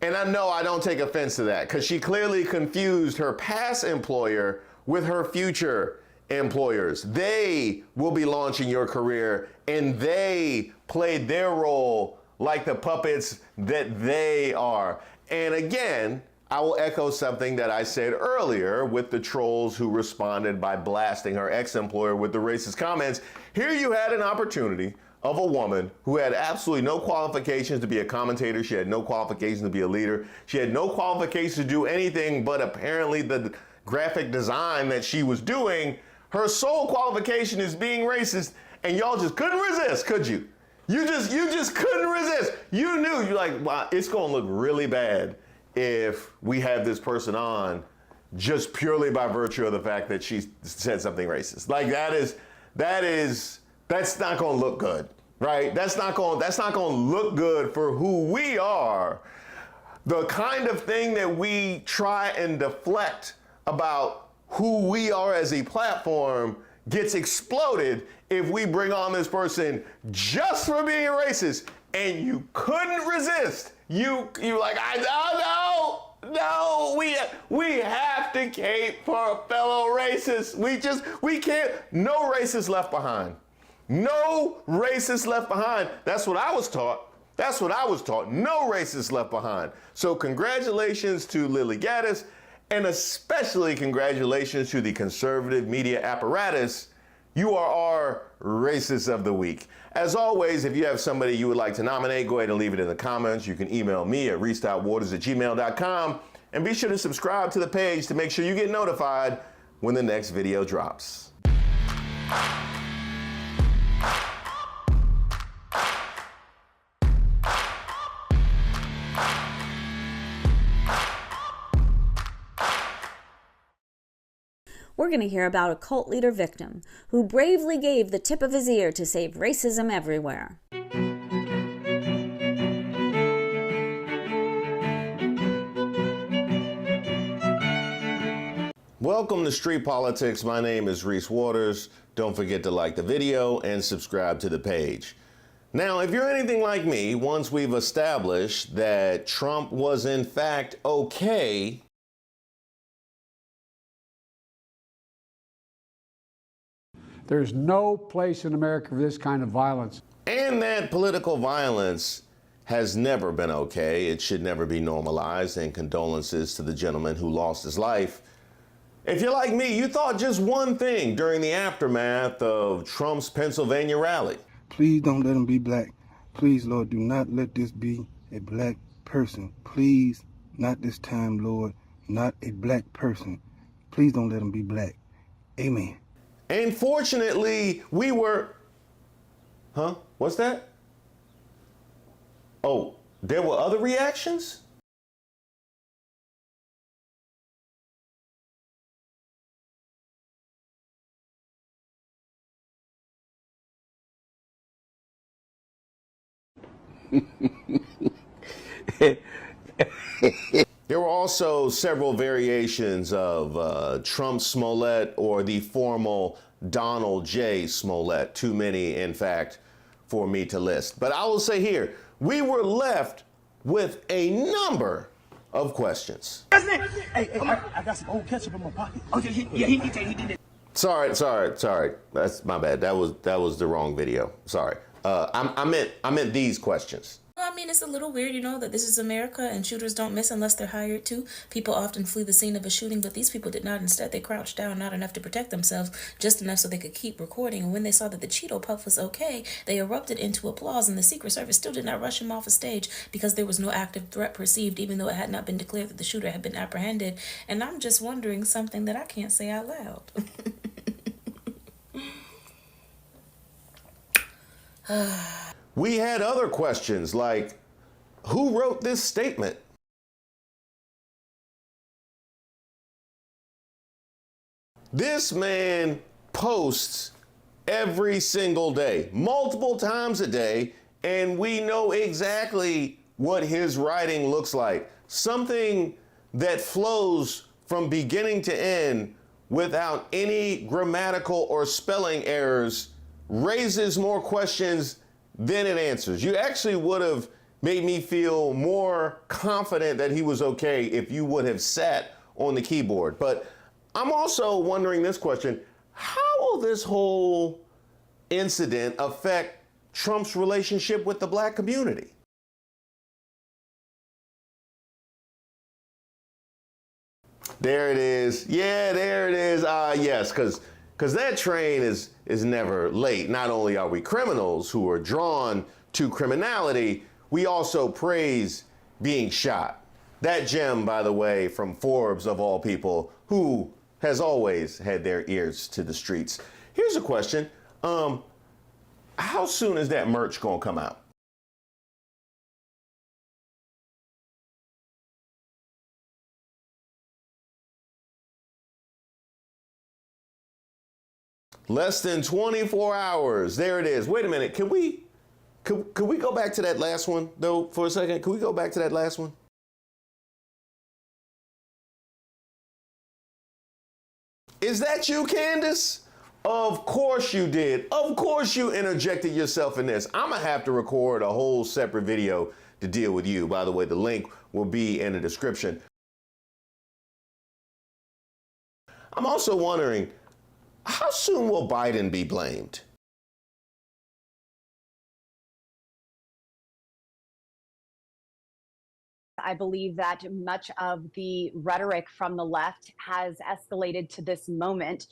And I know I don't take offense to that, because she clearly confused her past employer with her future employers. They will be launching your career, and they played their role like the puppets that they are. And again, I will echo something that I said earlier with the trolls who responded by blasting her ex-employer with the racist comments. Here you had an opportunity of a woman who had absolutely no qualifications to be a commentator. She had no qualifications to be a leader. She had no qualifications to do anything but apparently the graphic design that she was doing. Her sole qualification is being racist, and y'all just couldn't resist, could you? You just couldn't resist. You knew, you're like, wow, it's gonna look really bad if we have this person on just purely by virtue of the fact that she said something racist. Like that's not gonna look good, right? That's not gonna look good for who we are. The kind of thing that we try and deflect about who we are as a platform gets exploded if we bring on this person just for being racist, and you couldn't resist. You like, no, we have to cape for a fellow racist. We can't. No racist left behind. No racist left behind. That's what I was taught That's what I was taught. No racist left behind. So congratulations to Lily Gaddis, and especially congratulations to the conservative media apparatus. You are our racist of the week. As always, if you have somebody you would like to nominate, go ahead and leave it in the comments. You can email me at reese.waters@gmail.com, and be sure to subscribe to the page to make sure you get notified when the next video drops. We're going to hear about a cult leader victim who bravely gave the tip of his ear to save racism everywhere. Welcome to Street Politics. My name is Reese Waters. Don't forget to like the video and subscribe to the page. Now, if you're anything like me, once we've established that Trump was in fact okay, there's no place in America for this kind of violence. and that political violence has never been okay, it should never be normalized, and condolences to the gentleman who lost his life. If you're like me, you thought just one thing during the aftermath of Trump's Pennsylvania rally. Please don't let him be black. Please, Lord, do not let this be a black person. Please, not this time, Lord, not a black person. Please don't let him be black. Amen. And fortunately, we were... Huh? What's that? Oh, there were other reactions? There were also several variations of Trump Smollett, or the formal Donald J. Smollett. Too many, in fact, for me to list. But I will say here, we were left with a number of questions. Hey, I got some old ketchup in my pocket. Oh, yeah, he did it. Sorry. That's my bad. That was the wrong video. Sorry. I meant these questions. I mean, it's a little weird, you know, that this is America and shooters don't miss unless they're hired to. People often flee the scene of a shooting, but these people did not. Instead, they crouched down, not enough to protect themselves, just enough so they could keep recording. And when they saw that the Cheeto Puff was okay, they erupted into applause, and the Secret Service still did not rush him off a stage because there was no active threat perceived, even though it had not been declared that the shooter had been apprehended. And I'm just wondering something that I can't say out loud. We had other questions like, who wrote this statement? This man posts every single day, multiple times a day, and we know exactly what his writing looks like. Something that flows from beginning to end without any grammatical or spelling errors, raises more questions than it answers. You actually would have made me feel more confident that he was okay if you would have sat on the keyboard. But I'm also wondering this question: how will this whole incident affect Trump's relationship with the black community? There it is. Yeah, there it is. Yes, because that train is never late. Not only are we criminals who are drawn to criminality, we also praise being shot. That gem, by the way, from Forbes, of all people, who has always had their ears to the streets. Here's a question. How soon is that merch gonna come out? Less than 24 hours. There it is. Wait a minute. Could we go back to that last one, though, for a second? Could we go back to that last one? Is that you, Candace? Of course you did. Of course you interjected yourself in this. I'm going to have to record a whole separate video to deal with you. By the way, the link will be in the description. I'm also wondering, how soon will Biden be blamed? I believe that much of the rhetoric from the left has escalated to this moment.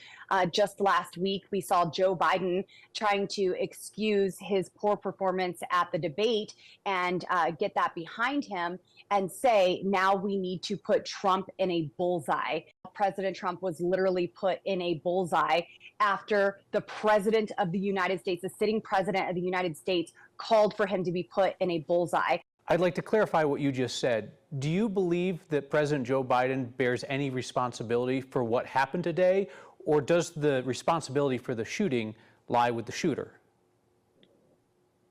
Just last week, we saw Joe Biden trying to excuse his poor performance at the debate and get that behind him and say, now we need to put Trump in a bullseye. President Trump was literally put in a bullseye after the president of the United States, the sitting president of the United States, called for him to be put in a bullseye. I'd like to clarify what you just said. Do you believe that President Joe Biden bears any responsibility for what happened today, or does the responsibility for the shooting lie with the shooter?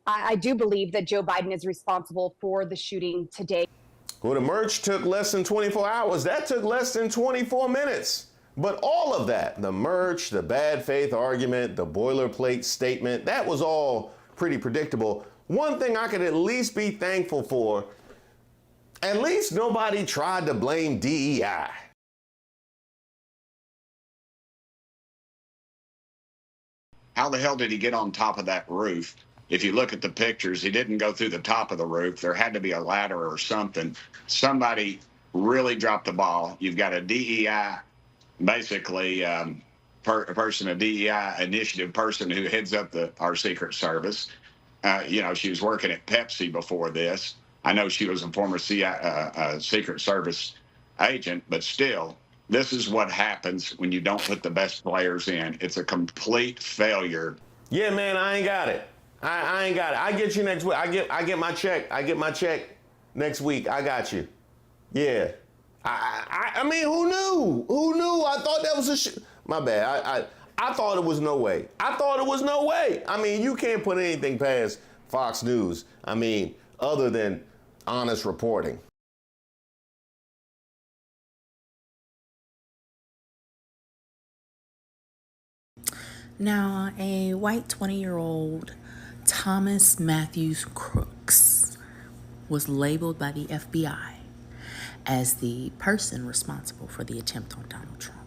I do believe that Joe Biden is responsible for the shooting today. Well, the merge took less than 24 hours. That took less than 24 minutes. But all of that, the merge, the bad faith argument, the boilerplate statement, that was all pretty predictable. One thing I could at least be thankful for, at least nobody tried to blame DEI. How the hell did he get on top of that roof? If you look at the pictures, he didn't go through the top of the roof. There had to be a ladder or something. Somebody really dropped the ball. You've got a DEI, basically a person, a DEI initiative person who heads up our Secret Service. She was working at Pepsi before this. I know she was a former Secret Service agent, but still, this is what happens when you don't put the best players in. It's a complete failure. Yeah, man, I ain't got it. I ain't got it. I get you next week. I get my check. I get my check next week. I got you. Yeah. I mean, who knew? Who knew? I thought that was my bad. I thought it was no way. I thought it was no way. I mean, you can't put anything past Fox News. I mean, other than honest reporting. Now, a white 20-year-old Thomas Matthews Crooks was labeled by the FBI as the person responsible for the attempt on Donald Trump.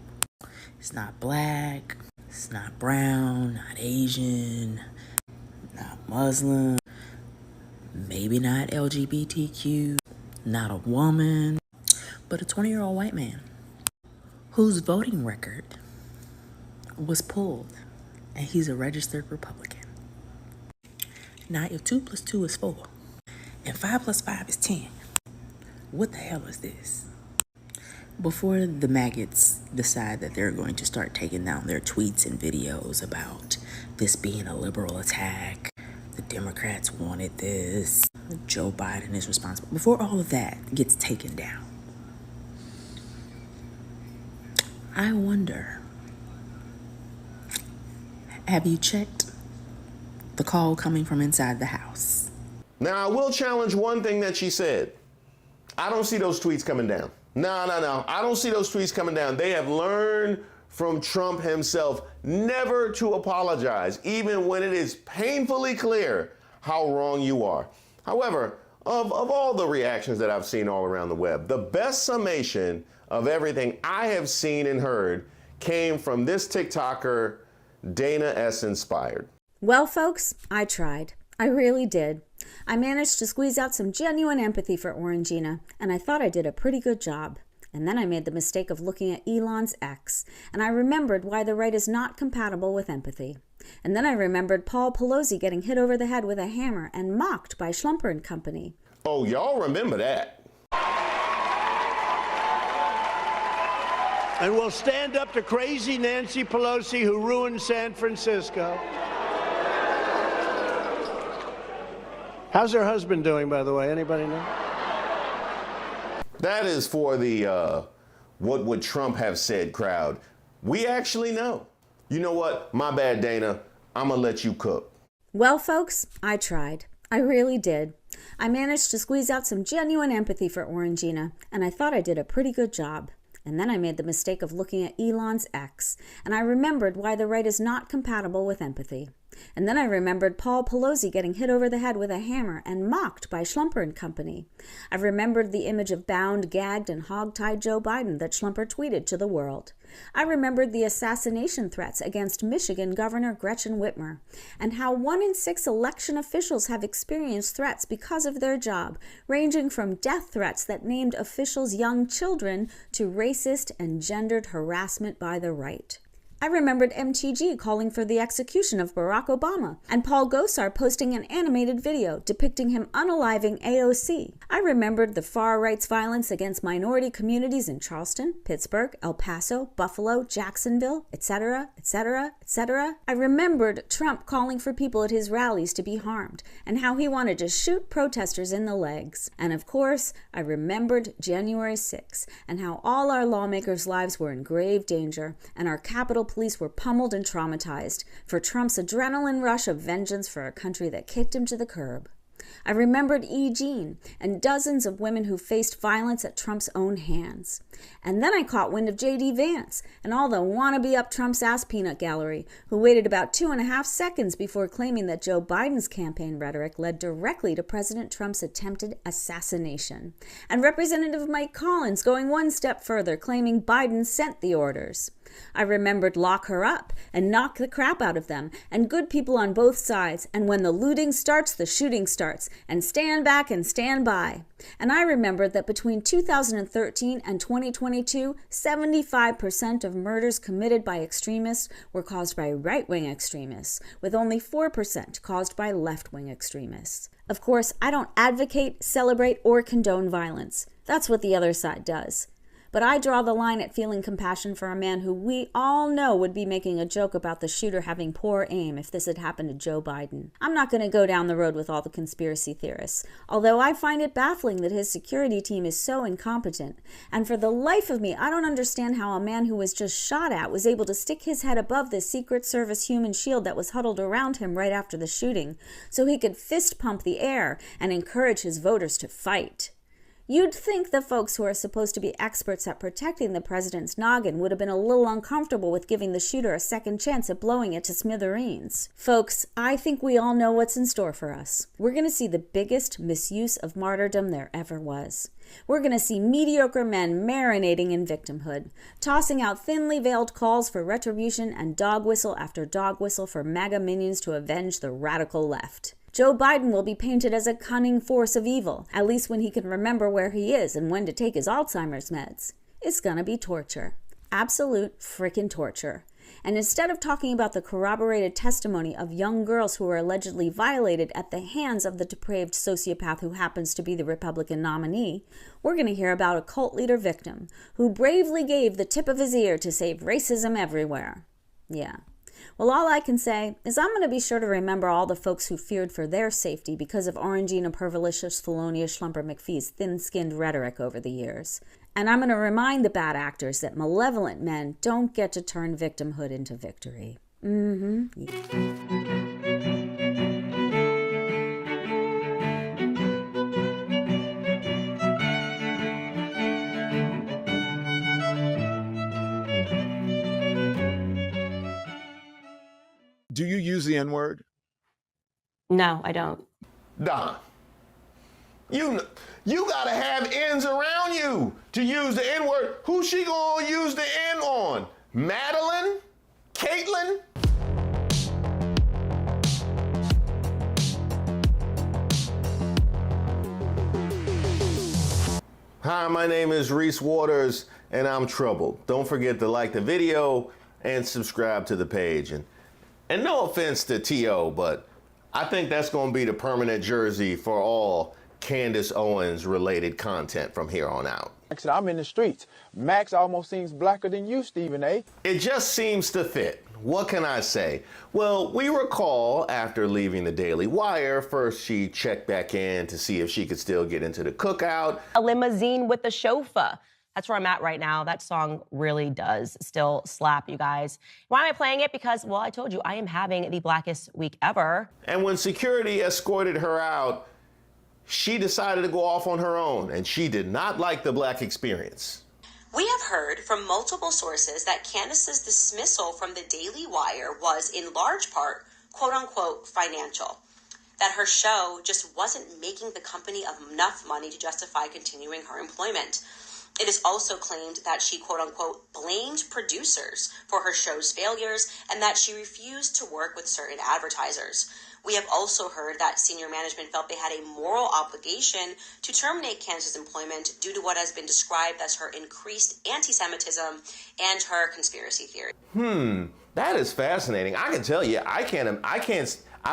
It's not black, it's not brown, not Asian, not Muslim, maybe not LGBTQ, not a woman, but a 20-year-old white man whose voting record was pulled, and he's a registered Republican. Now, if 2 + 2 is 4, and 5 + 5 is 10, what the hell is this? Before the maggots decide that they're going to start taking down their tweets and videos about this being a liberal attack, the Democrats wanted this, Joe Biden is responsible, before all of that gets taken down, I wonder, have you checked the call coming from inside the house? Now, I will challenge one thing that she said. I don't see those tweets coming down. No. I don't see those tweets coming down. They have learned from Trump himself never to apologize, even when it is painfully clear how wrong you are. However, of all the reactions that I've seen all around the web, the best summation of everything I have seen and heard came from this TikToker, Dana S. Inspired. Well, folks, I tried. I really did. I managed to squeeze out some genuine empathy for Orangina, and I thought I did a pretty good job. And then I made the mistake of looking at Elon's ex, and I remembered why the right is not compatible with empathy. And then I remembered Paul Pelosi getting hit over the head with a hammer and mocked by Schlumper and Company. Oh, y'all remember that. And we'll stand up to crazy Nancy Pelosi, who ruined San Francisco. How's her husband doing, by the way? Anybody know? That is for the what would Trump have said crowd. We actually know. You know what? My bad, Dana. I'm going to let you cook. Well, folks, I tried. I really did. I managed to squeeze out some genuine empathy for Orangina, and I thought I did a pretty good job. And then I made the mistake of looking at Elon's ex, and I remembered why the right is not compatible with empathy. And then I remembered Paul Pelosi getting hit over the head with a hammer and mocked by Schlumper and Company. I remembered the image of bound, gagged, and hog-tied Joe Biden that Schlumper tweeted to the world. I remembered the assassination threats against Michigan Governor Gretchen Whitmer, and how 1 in 6 election officials have experienced threats because of their job, ranging from death threats that named officials young children to racist and gendered harassment by the right. I remembered MTG calling for the execution of Barack Obama, and Paul Gosar posting an animated video depicting him unaliving AOC. I remembered the far right's violence against minority communities in Charleston, Pittsburgh, El Paso, Buffalo, Jacksonville, etc., etc., etc. I remembered Trump calling for people at his rallies to be harmed, and how he wanted to shoot protesters in the legs. And of course, I remembered January 6th, and how all our lawmakers' lives were in grave danger, and our Capitol police were pummeled and traumatized for Trump's adrenaline rush of vengeance for a country that kicked him to the curb. I remembered E. Jean and dozens of women who faced violence at Trump's own hands. And then I caught wind of J.D. Vance and all the wannabe up Trump's ass peanut gallery, who waited about 2.5 seconds before claiming that Joe Biden's campaign rhetoric led directly to President Trump's attempted assassination. And Representative Mike Collins going one step further, claiming Biden sent the orders. I remembered lock her up and knock the crap out of them, and good people on both sides, and when the looting starts, the shooting starts, and stand back and stand by. And I remembered that between 2013 and 2022, 75% of murders committed by extremists were caused by right-wing extremists, with only 4% caused by left-wing extremists. Of course, I don't advocate, celebrate, or condone violence. That's what the other side does. But I draw the line at feeling compassion for a man who we all know would be making a joke about the shooter having poor aim if this had happened to Joe Biden. I'm not going to go down the road with all the conspiracy theorists, although I find it baffling that his security team is so incompetent. And for the life of me, I don't understand how a man who was just shot at was able to stick his head above the Secret Service human shield that was huddled around him right after the shooting, so he could fist pump the air and encourage his voters to fight. You'd think the folks who are supposed to be experts at protecting the president's noggin would have been a little uncomfortable with giving the shooter a second chance at blowing it to smithereens. Folks, I think we all know what's in store for us. We're going to see the biggest misuse of martyrdom there ever was. We're going to see mediocre men marinating in victimhood, tossing out thinly veiled calls for retribution and dog whistle after dog whistle for MAGA minions to avenge the radical left. Joe Biden will be painted as a cunning force of evil, at least when he can remember where he is and when to take his Alzheimer's meds. It's gonna be torture. Absolute frickin' torture. And instead of talking about the corroborated testimony of young girls who were allegedly violated at the hands of the depraved sociopath who happens to be the Republican nominee, we're going to hear about a cult leader victim who bravely gave the tip of his ear to save racism everywhere. Yeah. Well, all I can say is I'm going to be sure to remember all the folks who feared for their safety because of Orangina Pervilicious Thelonious Schlumper McPhee's thin-skinned rhetoric over the years. And I'm going to remind the bad actors that malevolent men don't get to turn victimhood into victory. Do you use the N-word? No, I don't. Don, you gotta have N's around you to use the N-word. Who's she gonna use the N on? Madeline? Caitlin? Hi, my name is Reese Waters, and I'm troubled. Don't forget to like the video and subscribe to the page. And no offense to T.O., but I think that's going to be the permanent jersey for all Candace Owens related content from here on out. I'm in the streets. Max almost seems blacker than you, Stephen A. It just seems to fit. What can I say? Well, we recall after leaving the Daily Wire, first she checked back in to see if she could still get into the cookout. A limousine with a chauffeur. That's where I'm at right now. That song really does still slap, you guys. Why am I playing it? Because, well, I told you, I am having the blackest week ever. And when security escorted her out, she decided to go off on her own, and she did not like the black experience. We have heard from multiple sources that Candace's dismissal from the Daily Wire was, in large part, quote unquote financial, that her show just wasn't making the company enough money to justify continuing her employment. It is also claimed that she, quote unquote, blamed producers for her show's failures and that she refused to work with certain advertisers. We have also heard that senior management felt they had a moral obligation to terminate Candace's employment due to what has been described as her increased anti-Semitism and her conspiracy theory. That is fascinating. I can tell you, I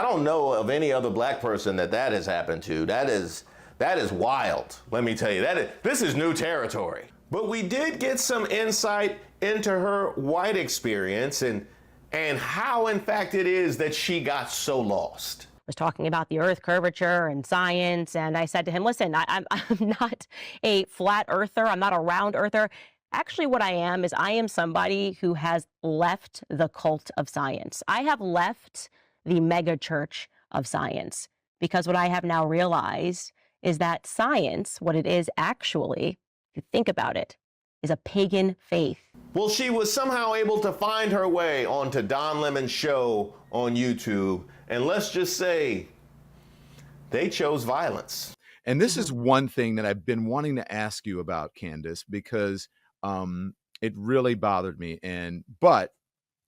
don't know of any other black person that has happened to. That is wild. Let me tell you, this is new territory. But we did get some insight into her white experience and how, in fact, it is that she got so lost. Was talking about the earth curvature and science, and I said to him, listen, I'm not a flat earther. I'm not a round earther. Actually, what I am is I am somebody who has left the cult of science. I have left the mega church of science, because what I have now realized is that science, what it is actually, if you think about it, is a pagan faith. Well, she was somehow able to find her way onto Don Lemon's show on YouTube, and let's just say they chose violence. And this is one thing that I've been wanting to ask you about, Candace, because it really bothered me. But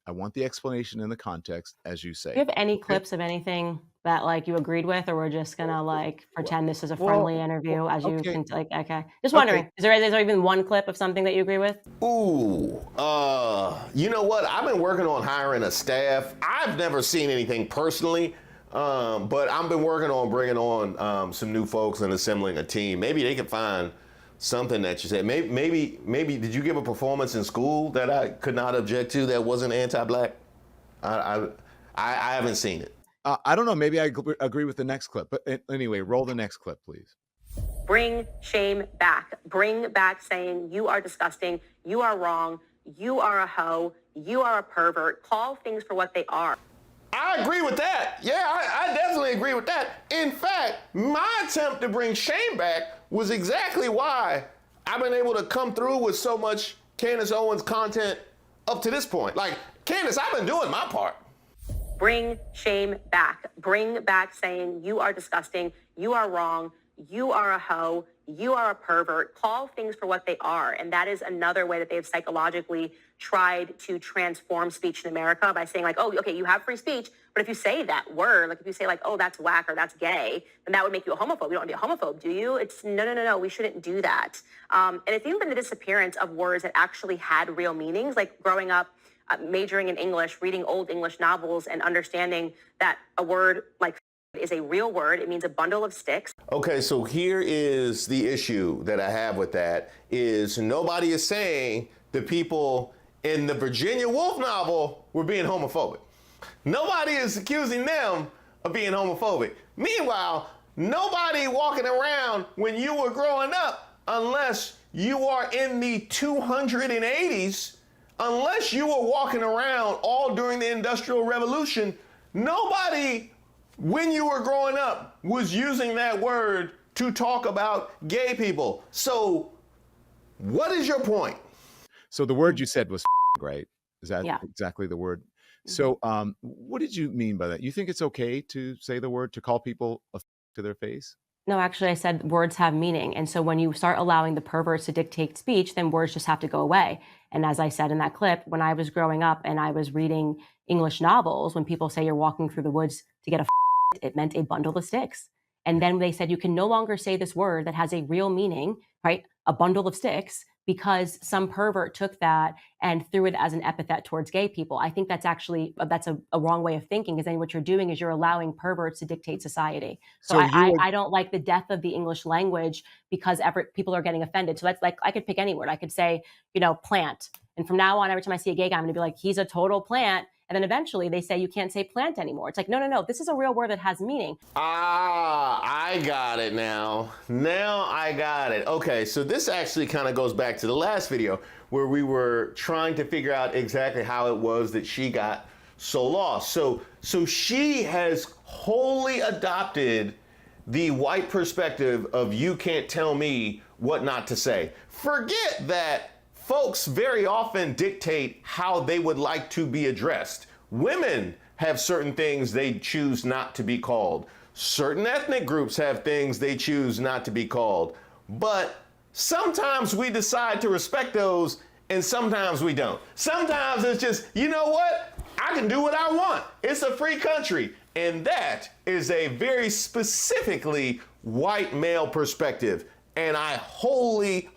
I want the explanation in the context, as you say. Do you have any clips of anything that like you agreed with, or we're just gonna like pretend this is a friendly interview as you can okay. Just wondering, is there even one clip of something that you agree with? Ooh, you know what? I've been working on hiring a staff. I've never seen anything personally, but I've been working on bringing on some new folks and assembling a team. Maybe they can find something that you said. Maybe did you give a performance in school that I could not object to that wasn't anti-black? I haven't seen it. I don't know. Maybe I agree with the next clip. But anyway, roll the next clip, please. Bring shame back. Bring back saying you are disgusting, you are wrong, you are a hoe, you are a pervert. Call things for what they are. I agree with that. Yeah, I definitely agree with that. In fact, my attempt to bring shame back was exactly why I've been able to come through with so much Candace Owens content up to this point. Like, Candace, I've been doing my part. Bring shame back. Bring back saying you are disgusting, you are wrong, you are a hoe, you are a pervert. Call things for what they are. And that is another way that they've psychologically tried to transform speech in America by saying like, oh, okay, you have free speech, but if you say that word, like if you say like, oh, that's whack or that's gay, then that would make you a homophobe. You don't want to be a homophobe, do you? It's no, we shouldn't do that. And it's even been the disappearance of words that actually had real meanings, like growing up, majoring in English, reading old English novels and understanding that a word like is a real word. It means a bundle of sticks. Okay, so here is the issue that I have with that is nobody is saying the people in the Virginia Woolf novel were being homophobic. Nobody is accusing them of being homophobic. Meanwhile, nobody walking around when you were growing up, unless you are in the 280s, unless you were walking around all during the Industrial Revolution, nobody when you were growing up was using that word to talk about gay people. So what is your point? So the word you said was right? Is that exactly the word? So what did you mean by that? You think it's okay to say the word, to call people to their face? No, actually, I said words have meaning. And so when you start allowing the perverts to dictate speech, then words just have to go away. And as I said in that clip, when I was growing up and I was reading English novels, when people say you're walking through the woods to get a it meant a bundle of sticks. And then they said you can no longer say this word that has a real meaning, right? A bundle of sticks, because some pervert took that and threw it as an epithet towards gay people. I think that's actually, that's a wrong way of thinking, because then what you're doing is you're allowing perverts to dictate society. So I don't like the death of the English language because people are getting offended. So that's like, I could pick any word. I could say, plant. And from now on, every time I see a gay guy, I'm gonna be like, he's a total plant. And then eventually they say you can't say plant anymore. It's like, no, this is a real word that has meaning. I got it now. Now I got it. Okay, so this actually kind of goes back to the last video where we were trying to figure out exactly how it was that she got so lost. So she has wholly adopted the white perspective of you can't tell me what not to say. Forget that folks very often dictate how they would like to be addressed. Women have certain things they choose not to be called. Certain ethnic groups have things they choose not to be called. But sometimes we decide to respect those and sometimes we don't. Sometimes it's just, you know what? I can do what I want. It's a free country. And that is a very specifically white male perspective. And I wholly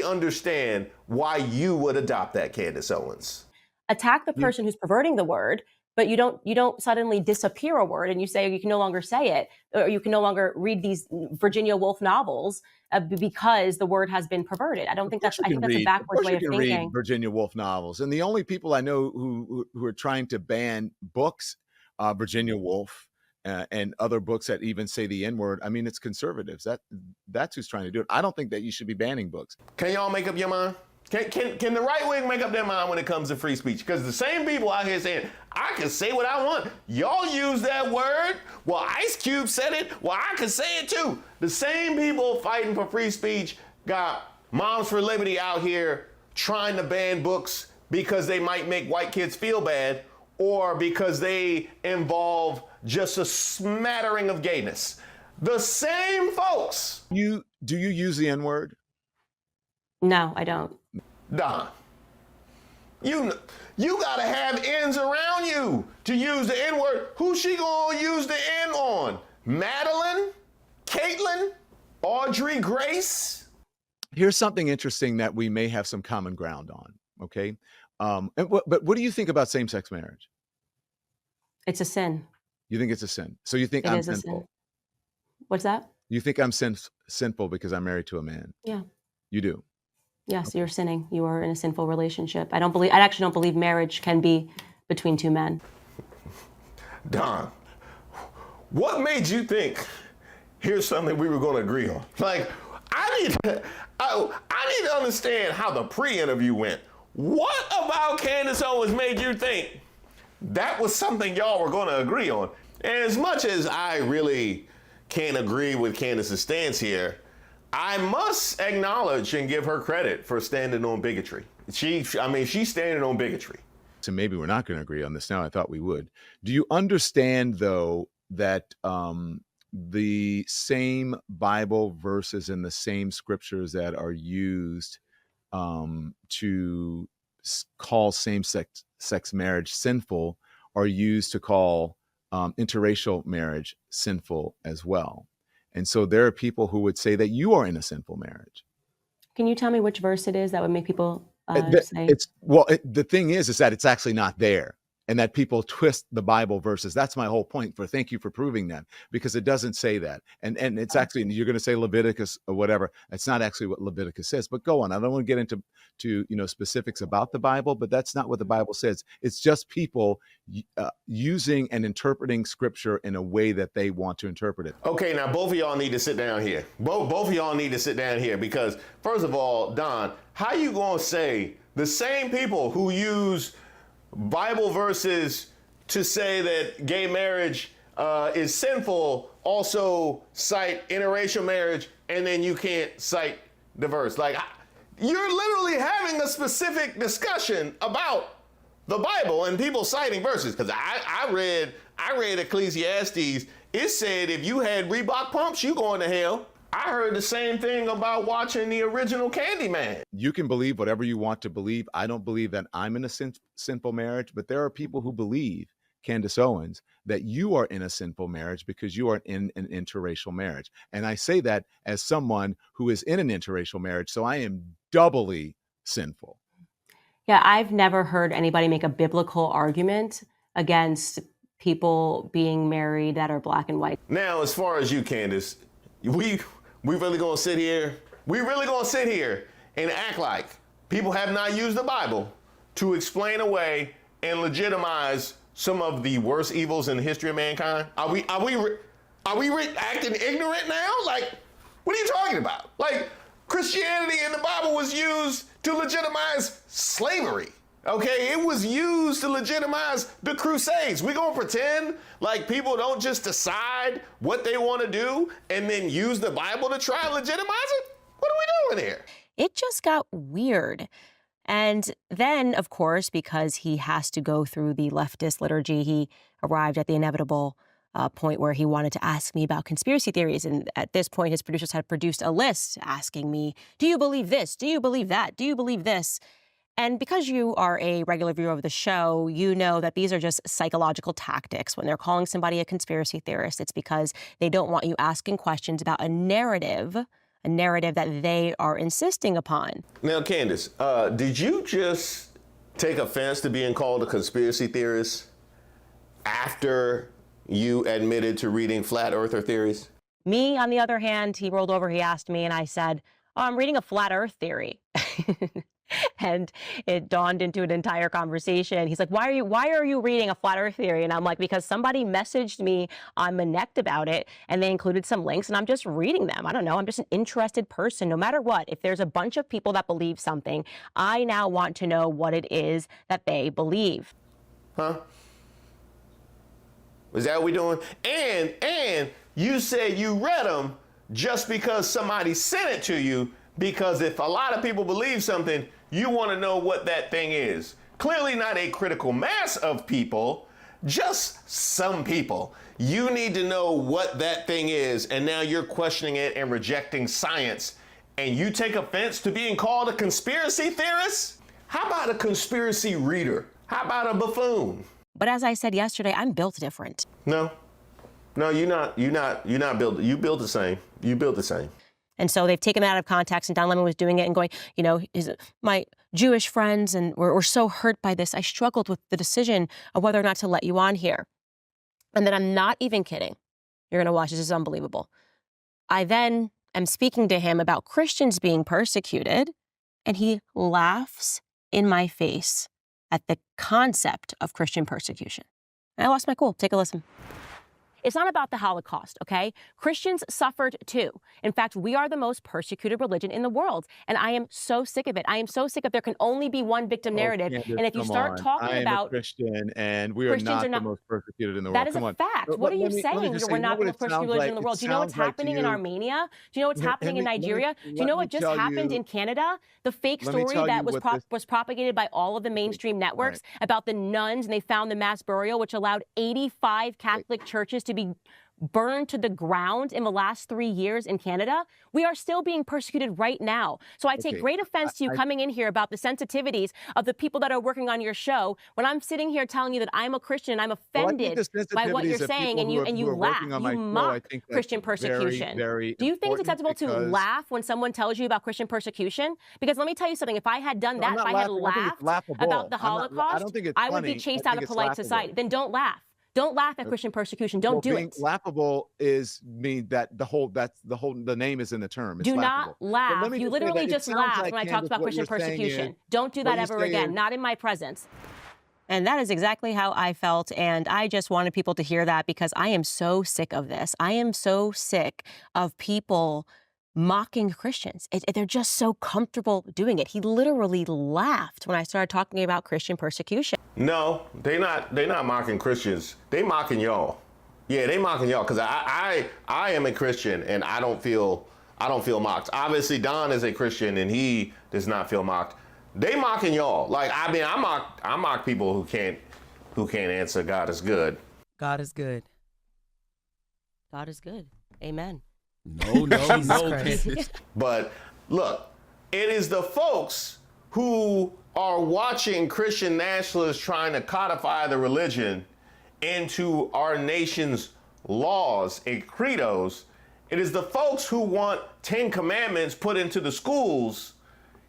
understand why you would adopt that, Candace Owens. Attack the person who's perverting the word, but you don't suddenly disappear a word and you say you can no longer say it, or you can no longer read these Virginia Woolf novels because the word has been perverted. I think that's a backwards way of thinking. Read Virginia Woolf novels, and the only people I know who are trying to ban books, Virginia Woolf, and other books that even say the N-word. I mean, it's conservatives. That's who's trying to do it. I don't think that you should be banning books. Can y'all make up your mind? Can the right wing make up their mind when it comes to free speech? Because the same people out here saying, I can say what I want. Y'all use that word. Well, Ice Cube said it. Well, I can say it too. The same people fighting for free speech got Moms for Liberty out here trying to ban books because they might make white kids feel bad or because they involve just a smattering of gayness. The same folks. Do you use the N-word? No, I don't. Don, you gotta have N's around you to use the N-word. Who's she gonna use the N on? Madeline? Caitlin? Audrey Grace? Here's something interesting that we may have some common ground on, okay? But what do you think about same-sex marriage? It's a sin. You think it's a sin? So you think I'm sinful? What's that? You think I'm sinful because I'm married to a man? Yeah. You do? Yes, okay. You're sinning. You are in a sinful relationship. I actually don't believe marriage can be between two men. Don, what made you think here's something we were going to agree on? Like, I need to understand how the pre-interview went. What about Candace Owens made you think that was something y'all were going to agree on? And as much as I really can't agree with Candace's stance here, I must acknowledge and give her credit for standing on bigotry. She's standing on bigotry. So maybe we're not going to agree on this now. I thought we would. Do you understand, though, that the same Bible verses and the same scriptures that are used to call same-sex marriage sinful are used to call interracial marriage sinful as well? And so there are people who would say that you are in a sinful marriage. Can you tell me which verse it is that would make people say? The thing is that it's actually not there, and that people twist the Bible verses. That's my whole point. Thank you for proving that, because it doesn't say that. And it's actually, you're going to say Leviticus or whatever. It's not actually what Leviticus says. But go on. I don't want to get into specifics about the Bible, but that's not what the Bible says. It's just people using and interpreting scripture in a way that they want to interpret it. Okay, now both of y'all need to sit down here. Both of y'all need to sit down here, because first of all, Don, how you gonna say the same people who use Bible verses to say that gay marriage is sinful also cite interracial marriage, and then you can't cite the verse? Like, you're literally having a specific discussion about the Bible and people citing verses. Because I read Ecclesiastes. It said if you had Reebok pumps, you going to hell. I heard the same thing about watching the original Candyman. You can believe whatever you want to believe. I don't believe that I'm in a sinful marriage, but there are people who believe, Candace Owens, that you are in a sinful marriage because you are in an interracial marriage. And I say that as someone who is in an interracial marriage, so I am doubly sinful. Yeah, I've never heard anybody make a biblical argument against people being married that are black and white. Now, as far as you, Candace, we really gonna sit here? We really gonna sit here and act like people have not used the Bible to explain away and legitimize some of the worst evils in the history of mankind? Are we acting ignorant now? Like, what are you talking about? Like, Christianity in the Bible was used to legitimize slavery. Okay, it was used to legitimize the Crusades. We gonna pretend like people don't just decide what they want to do and then use the Bible to try and legitimize it? What are we doing here? It just got weird. And then, of course, because he has to go through the leftist liturgy, he arrived at the inevitable point where he wanted to ask me about conspiracy theories. And at this point, his producers had produced a list asking me, do you believe this? Do you believe that? Do you believe this? And because you are a regular viewer of the show, you know that these are just psychological tactics. When they're calling somebody a conspiracy theorist, it's because they don't want you asking questions about a narrative that they are insisting upon. Now, Candace, did you just take offense to being called a conspiracy theorist after you admitted to reading flat earther theories? Me, on the other hand, he rolled over, he asked me, and I said, oh, I'm reading a flat earth theory. And it dawned into an entire conversation. He's like, why are you reading a flat earth theory? And I'm like, because somebody messaged me on Connect about it, and they included some links, and I'm just reading them. I don't know. I'm just an interested person. No matter what, if there's a bunch of people that believe something, I now want to know what it is that they believe. Huh? Is that what we're doing? And you said you read them just because somebody sent it to you, because if a lot of people believe something, you want to know what that thing is. Clearly not a critical mass of people, just some people. You need to know what that thing is, and now you're questioning it and rejecting science, and you take offense to being called a conspiracy theorist? How about a conspiracy reader? How about a buffoon? But as I said yesterday, I'm built different. No, you're not built. You built the same. You built the same. And so they've taken that out of context, and Don Lemon was doing it and going, my Jewish friends and were so hurt by this. I struggled with the decision of whether or not to let you on here. And then I'm not even kidding. You're going to watch. This is unbelievable. I then am speaking to him about Christians being persecuted, and he laughs in my face at the concept of Christian persecution. And I lost my cool. Take a listen. It's not about the Holocaust, okay? Christians suffered too. In fact, we are the most persecuted religion in the world. And I am so sick of it. I am so sick of there can only be one victim narrative. Candace, and if you start talking about a Christian, and we are Christians not the most persecuted in the world. That is a fact. What are you saying? We're not the most persecuted religion in the world. Do you know what's happening in Armenia? Do you know what's happening in Nigeria? Do you know what just happened in Canada? The fake story that was propagated by all of the mainstream networks about the nuns, and they found the mass burial, which allowed 85 Catholic churches to be burned to the ground in the last 3 years in Canada. We are still being persecuted right now. So I take great offense to you coming in here about the sensitivities of the people that are working on your show when I'm sitting here telling you that I'm a Christian and I'm offended by what you're saying, and you laugh, you mock Christian persecution. Do you think it's acceptable to laugh when someone tells you about Christian persecution? Because let me tell you something, if I had done that, if I had laughed about the Holocaust, I would be chased out of polite society. Then don't laugh. Don't laugh at Christian persecution. Don't do it. Laughable that the name is in the term. It's do not laughable. laugh. You literally just laughed when I talked about Christian persecution. Don't do that ever again. Not in my presence. And that is exactly how I felt. And I just wanted people to hear that because I am so sick of this. I am so sick of people mocking Christians. They're just so comfortable doing it. He literally laughed when I started talking about Christian persecution. No, they're not mocking Christians. They mocking y'all. Yeah, they mocking y'all because I am a Christian and I don't feel mocked. Obviously, Don is a Christian and he does not feel mocked. They mocking y'all. Like I mock people who can't answer God is good. God is good. God is good. Amen. No. But look, it is the folks who are watching Christian nationalists trying to codify the religion into our nation's laws and credos. It is the folks who want 10 commandments put into the schools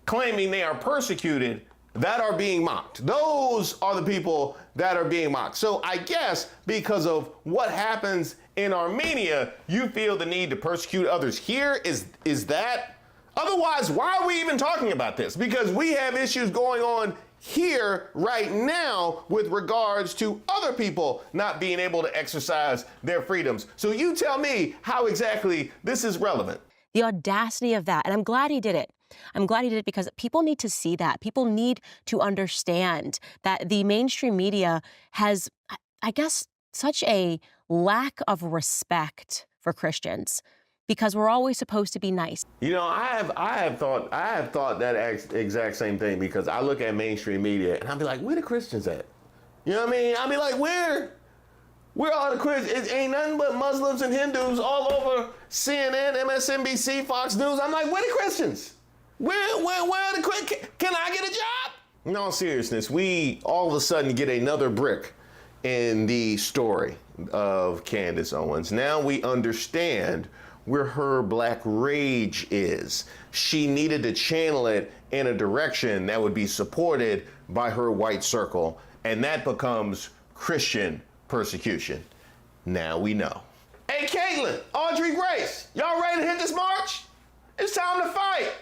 claiming they are persecuted that are being mocked. Those are the people that are being mocked. So I guess because of what happens in Armenia, you feel the need to persecute others here? Is that? Otherwise, why are we even talking about this? Because we have issues going on here right now with regards to other people not being able to exercise their freedoms. So you tell me how exactly this is relevant. The audacity of that. And I'm glad he did it. I'm glad he did it because people need to see that. People need to understand that the mainstream media has, I guess, such a lack of respect for Christians. because we're always supposed to be nice. You know, I have thought that exact same thing, because I look at mainstream media and I'll be like, where the Christians at? You know what I mean? I'll be like, where are the Christians? It ain't nothing but Muslims and Hindus all over CNN, MSNBC, Fox News. I'm like, where the Christians? Where are the Christians? Can I get a job? In all seriousness, we all of a sudden get another brick in the story of Candace Owens. Now we understand where her black rage is. She needed to channel it in a direction that would be supported by her white circle, and that becomes Christian persecution. Now we know. Hey, Caitlin, Audrey Grace, y'all ready to hit this march? It's time to fight.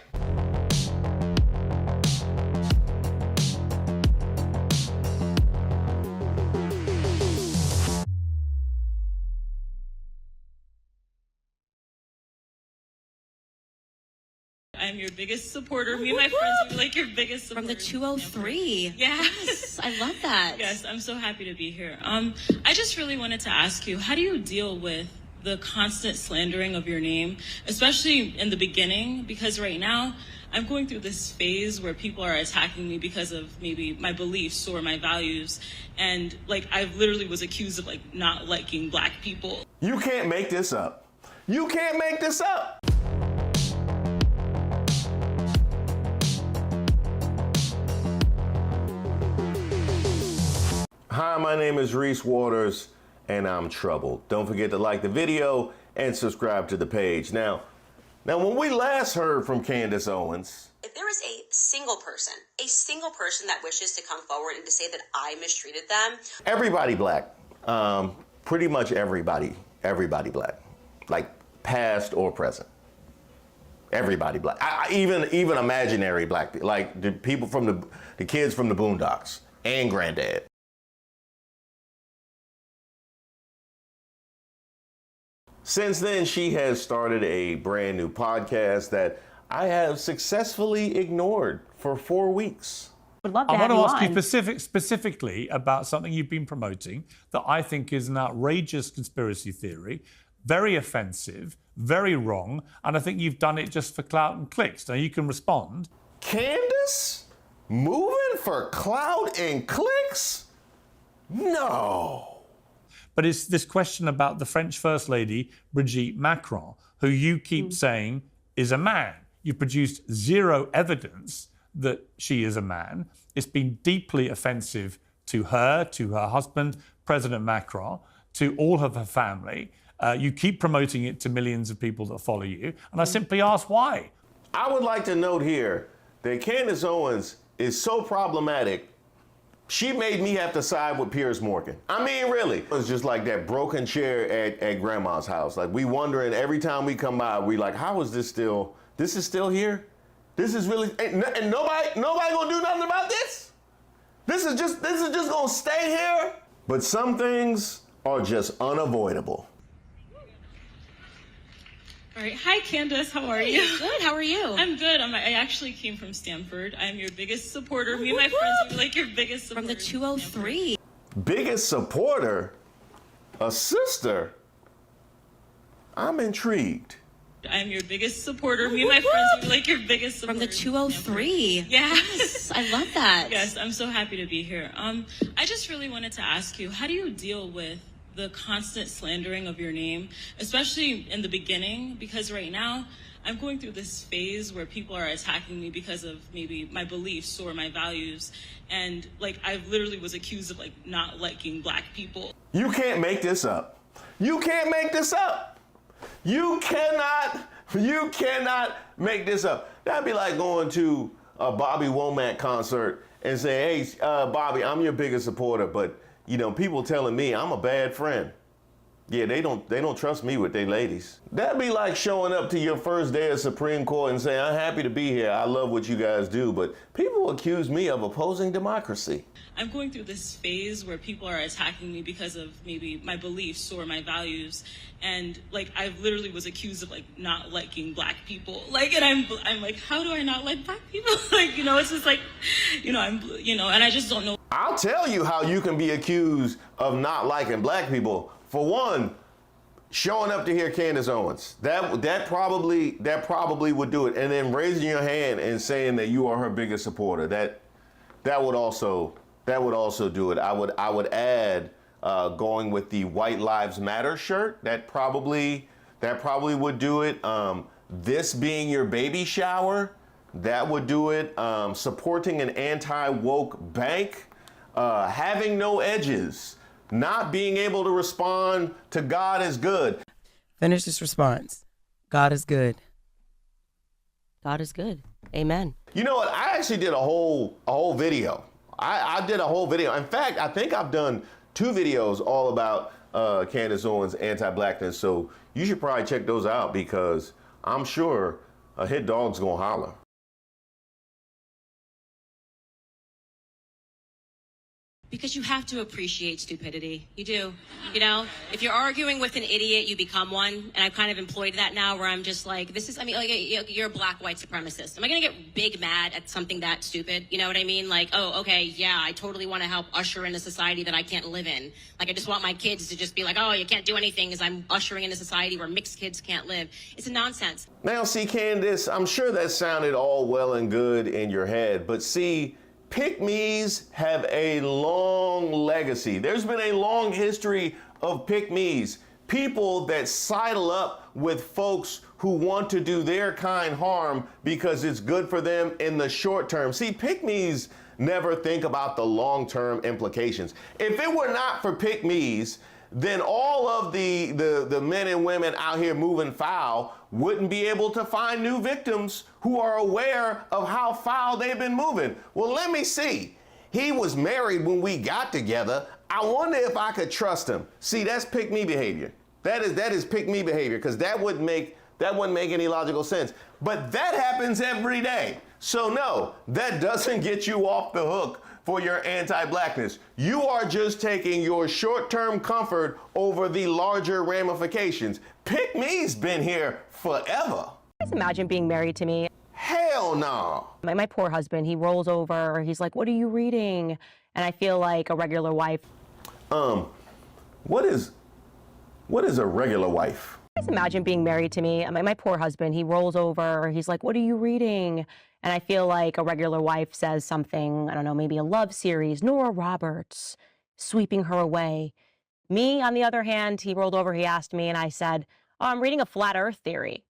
I'm your biggest supporter. Me and my friends are like your biggest supporters. From the 203. Yes. I love that. Yes, I'm so happy to be here. I just really wanted to ask you, how do you deal with the constant slandering of your name, especially in the beginning? Because right now, I'm going through this phase where people are attacking me because of maybe my beliefs or my values. And like, I literally was accused of like not liking black people. You can't make this up. You can't make this up. Hi, my name is Reese Waters, and I'm troubled. Don't forget to like the video and subscribe to the page. Now when we last heard from Candace Owens, If there is a single person that wishes to come forward and to say that I mistreated them. everybody black, pretty much everybody black, like past or present. Everybody black, even imaginary black people, like the people from the kids from the Boondocks and Granddad. Since then, she has started a brand new podcast that I have successfully ignored for 4 weeks. Would love to I have want to you ask on. you specifically about something you've been promoting that I think is an outrageous conspiracy theory, very offensive, very wrong, and I think you've done it just for clout and clicks. Now you can respond. Candace? Moving for clout and clicks? No. But it's this question about the French First Lady, Brigitte Macron, who you keep saying is a man. You produced zero evidence that she is a man. It's been deeply offensive to her husband, President Macron, to all of her family. You keep promoting it to millions of people that follow you. And I simply ask why. I would like to note here that Candace Owens is so problematic, she made me have to side with Piers Morgan. I mean, really. It was just like that broken chair at grandma's house. Like, we wondering every time we come by, we like, how is this still here? This is really, and nobody gonna do nothing about this? This is just gonna stay here? But some things are just unavoidable. All right. Hi, Candace. How are you? Good. How are you? I'm good. I actually came from Stanford. I'm your biggest supporter. Me and my friends are like your biggest supporters. From the 203. Biggest supporter? A sister? I'm intrigued. I'm your biggest supporter. Me and my friends are like your biggest supporters. From the 203. Yes. I love that. Yes, I'm so happy to be here. I just really wanted to ask you, how do you deal with the constant slandering of your name, especially in the beginning? Because right now, I'm going through this phase where people are attacking me because of maybe my beliefs or my values. And like, I literally was accused of like not liking black people. You can't make this up. You can't make this up. You cannot make this up. That'd be like going to a Bobby Womack concert and saying, hey, Bobby, I'm your biggest supporter, but you know, people telling me I'm a bad friend. Yeah, they don't trust me with their ladies. That'd be like showing up to your first day of Supreme Court and saying, I'm happy to be here. I love what you guys do, but people accuse me of opposing democracy. I'm going through this phase where people are attacking me because of maybe my beliefs or my values. And like, I literally was accused of like not liking black people. Like, and I'm like, how do I not like black people? Like, you know, it's just like, and I just don't know. I'll tell you how you can be accused of not liking black people. For one, showing up to hear Candace Owens. That probably would do it. And then raising your hand and saying that you are her biggest supporter. That would also do it. I would add going with the White Lives Matter shirt. That probably would do it. This being your baby shower, that would do it. Supporting an anti-woke bank, having no edges, not being able to respond to God is good. Finish this response. God is good. God is good. Amen. You know what? I actually did a whole video. I did a whole video. In fact, I think I've done 2 videos all about Candace Owens' anti-blackness. So you should probably check those out because I'm sure a hit dog's gonna holler. Because you have to appreciate stupidity. You do. You know, if you're arguing with an idiot, you become one. And I've kind of employed that now where I'm just like, you're a black white supremacist. Am I going to get big mad at something that stupid? You know what I mean? Like, oh, okay, yeah, I totally want to help usher in a society that I can't live in. Like, I just want my kids to just be like, oh, you can't do anything because I'm ushering in a society where mixed kids can't live. It's a nonsense. Now, see, Candace, I'm sure that sounded all well and good in your head, but see, pick-me's have a long legacy. There's been a long history of pick-me's, people that sidle up with folks who want to do their kind harm because it's good for them in the short term. See, pick-me's never think about the long-term implications. If it were not for pick-me's, then all of the men and women out here moving foul wouldn't be able to find new victims who are aware of how foul they've been moving. Well, let me see. He was married when we got together. I wonder if I could trust him. See, that's pick-me behavior. That is pick-me behavior, because that wouldn't make any logical sense. But that happens every day. So no, that doesn't get you off the hook for your anti-blackness. You are just taking your short-term comfort over the larger ramifications. Pick me's been here forever. Just imagine being married to me. Hell no. My poor husband, he rolls over, he's like, what are you reading? And I feel like a regular wife. What is a regular wife? Just imagine being married to me. My poor husband, he rolls over, he's like, what are you reading? And I feel like a regular wife says something, I don't know, maybe a love series, Nora Roberts, sweeping her away. Me, on the other hand, he rolled over, he asked me, and I said, oh, I'm reading a flat earth theory.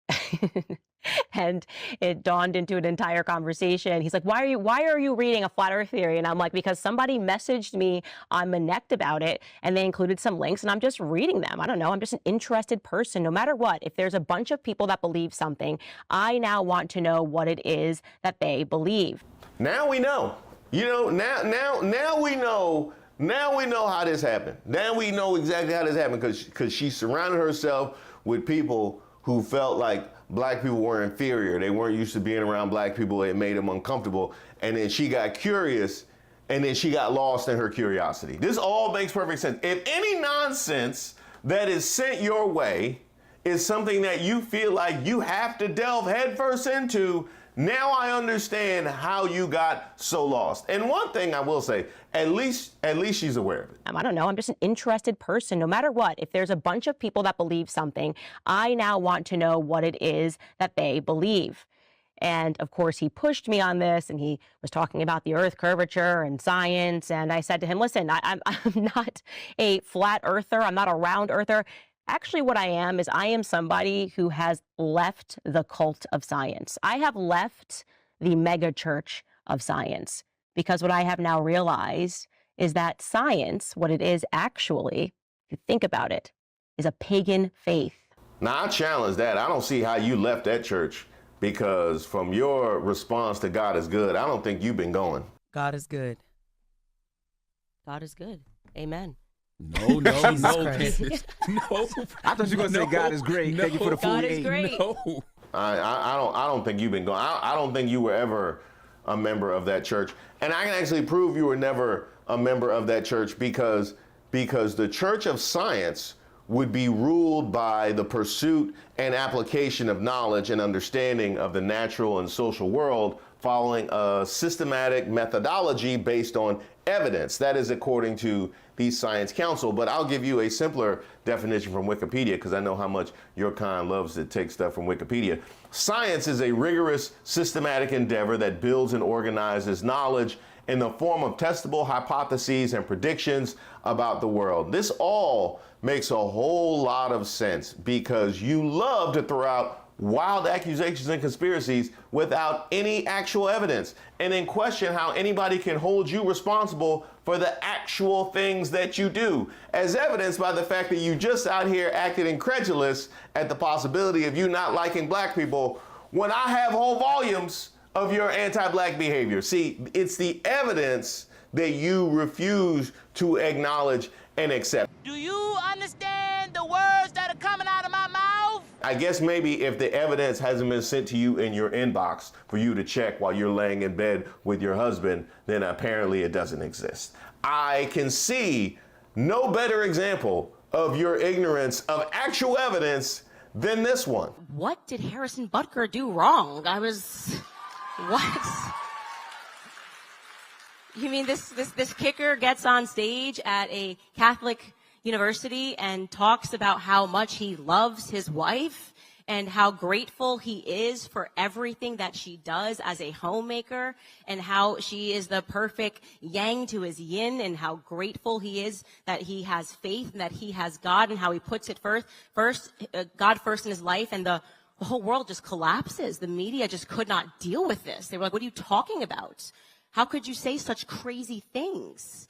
And it dawned into an entire conversation. He's like, why are you reading a flat earth theory? And I'm like, because somebody messaged me on Connect about it, and they included some links, and I'm just reading them. I don't know. I'm just an interested person. No matter what, if there's a bunch of people that believe something, I now want to know what it is that they believe. Now we know. You know, now we know. Now we know how this happened. Now we know exactly how this happened, because she surrounded herself with people who felt like black people were inferior. They weren't used to being around black people. It made them uncomfortable. And then she got curious, and then she got lost in her curiosity. This all makes perfect sense. If any nonsense that is sent your way is something that you feel like you have to delve headfirst into, now I understand how you got so lost. And one thing I will say, at least she's aware of it. I don't know. I'm just an interested person. No matter what, if there's a bunch of people that believe something, I now want to know what it is that they believe. And of course, he pushed me on this, and he was talking about the earth curvature and science. And I said to him, listen, I'm not a flat earther. I'm not a round earther. Actually, what I am is I am somebody who has left the cult of science. I have left the mega church of science, because what I have now realized is that science, what it is actually, if you think about it, is a pagan faith. Now, I challenge that. I don't see how you left that church, because from your response to God is good, I don't think you've been going. God is good. God is good. Amen. No. No. I thought you were going to say God is great. Thank you for the God is great. No. I don't think you've been going. I don't think you were ever a member of that church. And I can actually prove you were never a member of that church, because the Church of Science would be ruled by the pursuit and application of knowledge and understanding of the natural and social world following a systematic methodology based on evidence. That is according to the Science Council. But I'll give you a simpler definition from Wikipedia, because I know how much your kind loves to take stuff from Wikipedia. Science is a rigorous, systematic endeavor that builds and organizes knowledge in the form of testable hypotheses and predictions about the world. This all makes a whole lot of sense, because you love to throw out wild accusations and conspiracies without any actual evidence, and then question how anybody can hold you responsible for the actual things that you do, as evidenced by the fact that you just out here acted incredulous at the possibility of you not liking black people when I have whole volumes of your anti-black behavior. See, it's the evidence that you refuse to acknowledge and accept. Do you understand the words that are coming out of my mouth? I guess maybe if the evidence hasn't been sent to you in your inbox for you to check while you're laying in bed with your husband, then apparently it doesn't exist. I can see no better example of your ignorance of actual evidence than this one. What did Harrison Butker do wrong? What? You mean this kicker gets on stage at a Catholic university and talks about how much he loves his wife and how grateful he is for everything that she does as a homemaker, and how she is the perfect yang to his yin, and how grateful he is that he has faith and that he has God, and how he puts it first, God first in his life, and the whole world just collapses. The media just could not deal with this. They were like, what are you talking about? How could you say such crazy things?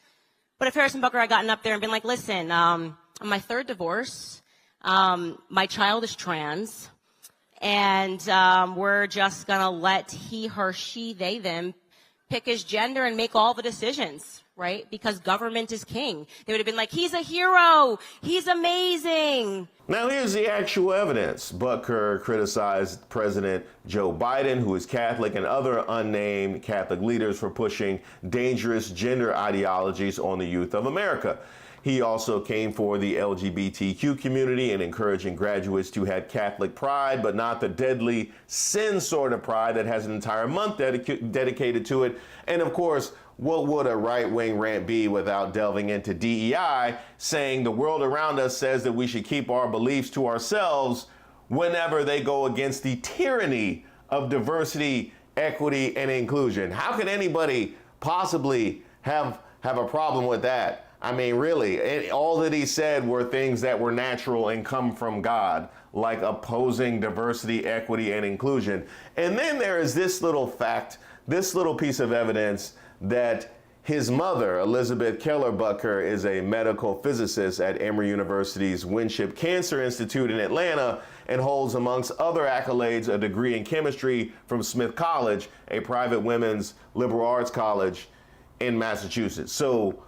But if Harrison Butker had gotten up there and been like, listen, on my third divorce, my child is trans, and we're just going to let he, her, she, they, them pick his gender and make all the decisions, right? Because government is king. They would have been like, he's a hero. He's amazing. Now here's the actual evidence. Butker criticized President Joe Biden, who is Catholic, and other unnamed Catholic leaders for pushing dangerous gender ideologies on the youth of America. He also came for the LGBTQ community and encouraging graduates to have Catholic pride, but not the deadly sin sort of pride that has an entire month dedicated to it. And of course, what would a right-wing rant be without delving into DEI, saying the world around us says that we should keep our beliefs to ourselves whenever they go against the tyranny of diversity, equity, and inclusion? How can anybody possibly have a problem with that? I mean, really, all that he said were things that were natural and come from God, like opposing diversity, equity, and inclusion. And then there is this little fact, this little piece of evidence that his mother, Elizabeth Keller Butker, is a medical physicist at Emory University's Winship Cancer Institute in Atlanta and holds, amongst other accolades, a degree in chemistry from Smith College, a private women's liberal arts college in Massachusetts. So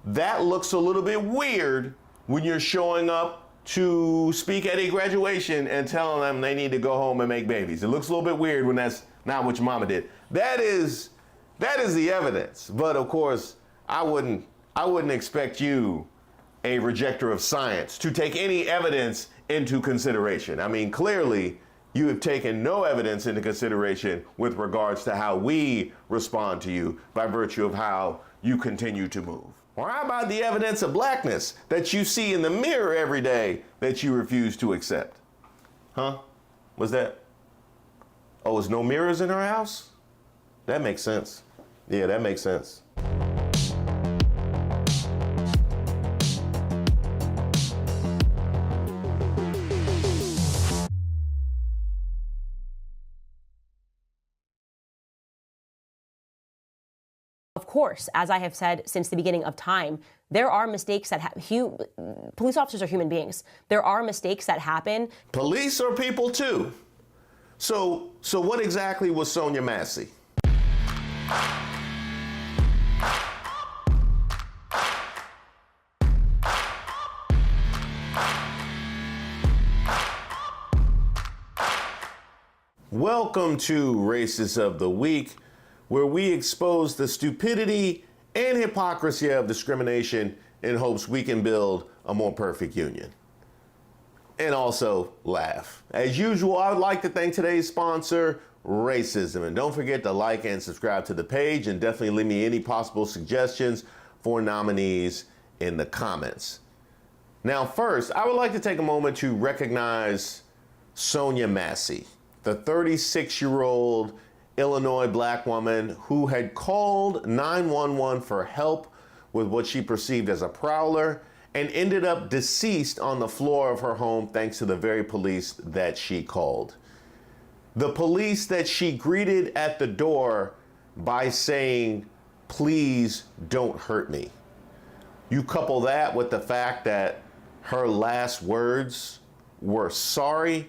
that looks a little bit weird when you're showing up to speak at a graduation and telling them they need to go home and make babies. It looks a little bit weird when that's not what your mama did. That is the evidence. But of course, I wouldn't expect you, a rejecter of science, to take any evidence into consideration. I mean, clearly you have taken no evidence into consideration with regards to how we respond to you by virtue of how you continue to move. Or how about the evidence of blackness that you see in the mirror every day that you refuse to accept? Huh? Was that? Oh, there's no mirrors in her house? That makes sense. Yeah, that makes sense. Of course, as I have said since the beginning of time, there are mistakes that police officers are human beings. There are mistakes that happen. Police are people too. So what exactly was Sonia Massey? Welcome to Racist of the Week, where we expose the stupidity and hypocrisy of discrimination in hopes we can build a more perfect union. and also laugh. As usual, I would like to thank today's sponsor, Racism. And don't forget to like and subscribe to the page, and definitely leave me any possible suggestions for nominees in the comments. Now, first, I would like to take a moment to recognize Sonia Massey, the 36-year-old Illinois black woman who had called 911 for help with what she perceived as a prowler and ended up deceased on the floor of her home thanks to the very police that she called. The police that she greeted at the door by saying, "Please don't hurt me." You couple that with the fact that her last words were sorry,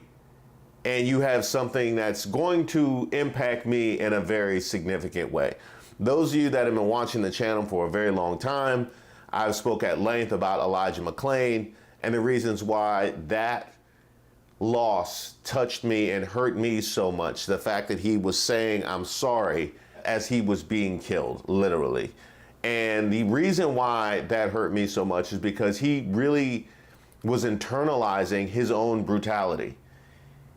and you have something that's going to impact me in a very significant way. Those of you that have been watching the channel for a very long time, I've spoke at length about Elijah McClain and the reasons why that loss touched me and hurt me so much. The fact that he was saying, "I'm sorry," as he was being killed, literally. And the reason why that hurt me so much is because he really was internalizing his own brutality.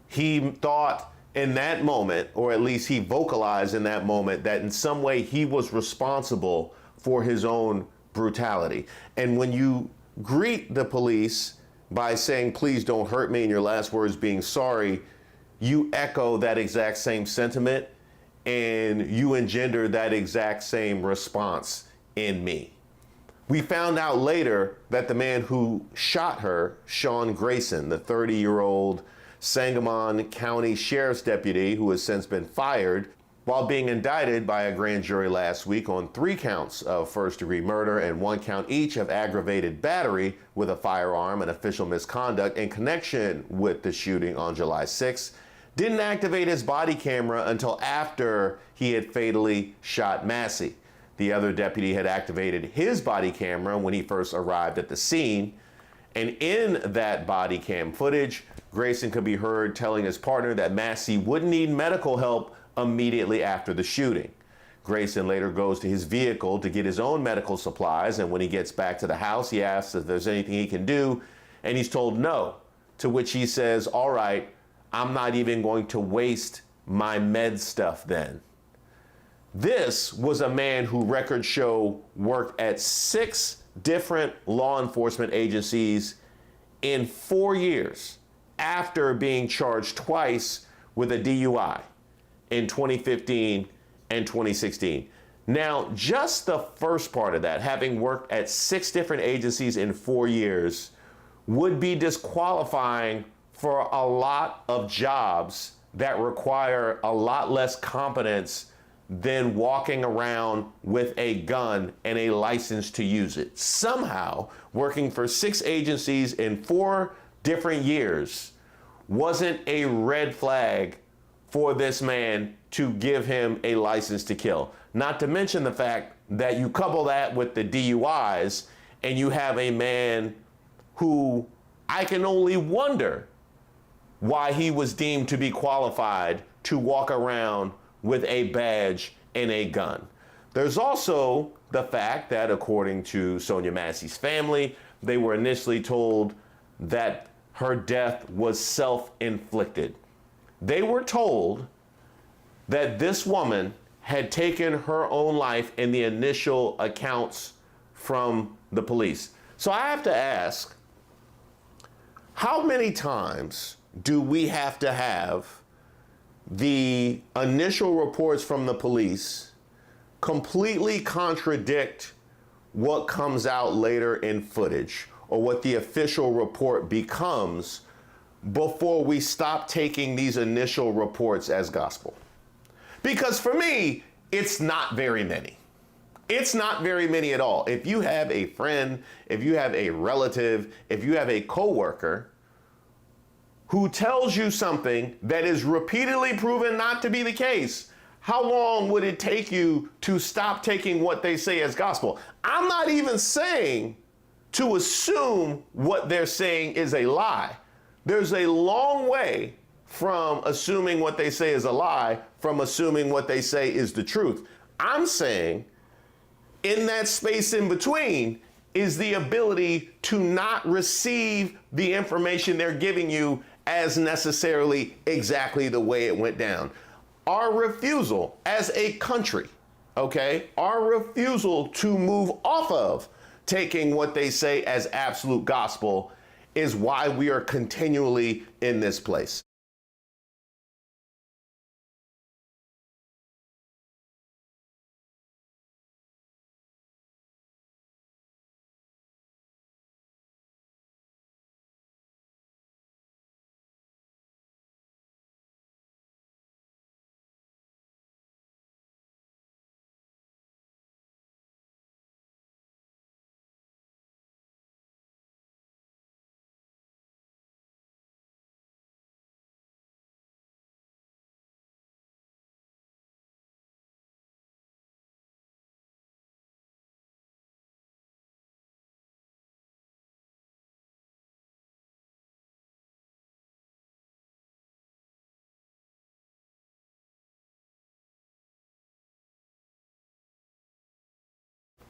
He thought in that moment, or at least he vocalized in that moment, that in some way he was responsible for his own brutality. And when you greet the police by saying, "Please don't hurt me," and your last words being sorry, you echo that exact same sentiment and you engender that exact same response in me. We found out later that the man who shot her, Sean Grayson, the 30-year-old Sangamon County Sheriff's deputy who has since been fired, while being indicted by a grand jury last week on 3 counts of first-degree murder and 1 count each of aggravated battery with a firearm and official misconduct in connection with the shooting on July 6th, didn't activate his body camera until after he had fatally shot Massey. The other deputy had activated his body camera when he first arrived at the scene, and in that body cam footage, Grayson could be heard telling his partner that Massey wouldn't need medical help immediately after the shooting. Grayson later goes to his vehicle to get his own medical supplies, and when he gets back to the house, he asks if there's anything he can do, and he's told no, to which he says, "All right, I'm not even going to waste my med stuff then." This was a man who records show worked at 6 different law enforcement agencies in 4 years after being charged twice with a DUI in 2015 and 2016. Now, just the first part of that, having worked at 6 different agencies in 4 years, would be disqualifying for a lot of jobs that require a lot less competence than walking around with a gun and a license to use it. Somehow, working for 6 agencies in 4 different years wasn't a red flag for this man to give him a license to kill. Not to mention the fact that you couple that with the DUIs and you have a man who I can only wonder why he was deemed to be qualified to walk around with a badge and a gun. There's also the fact that, according to Sonia Massey's family, they were initially told that her death was self-inflicted. They were told that this woman had taken her own life in the initial accounts from the police. So I have to ask, how many times do we have to have the initial reports from the police completely contradict what comes out later in footage or what the official report becomes before we stop taking these initial reports as gospel? Because for me, it's not very many. It's not very many at all. If you have a friend, if you have a relative, if you have a coworker who tells you something that is repeatedly proven not to be the case, how long would it take you to stop taking what they say as gospel? I'm not even saying to assume what they're saying is a lie. There's a long way from assuming what they say is a lie from assuming what they say is the truth. I'm saying in that space in between, is the ability to not receive the information they're giving you as necessarily exactly the way it went down. Our refusal as a country, okay, our refusal to move off of taking what they say as absolute gospel is why we are continually in this place.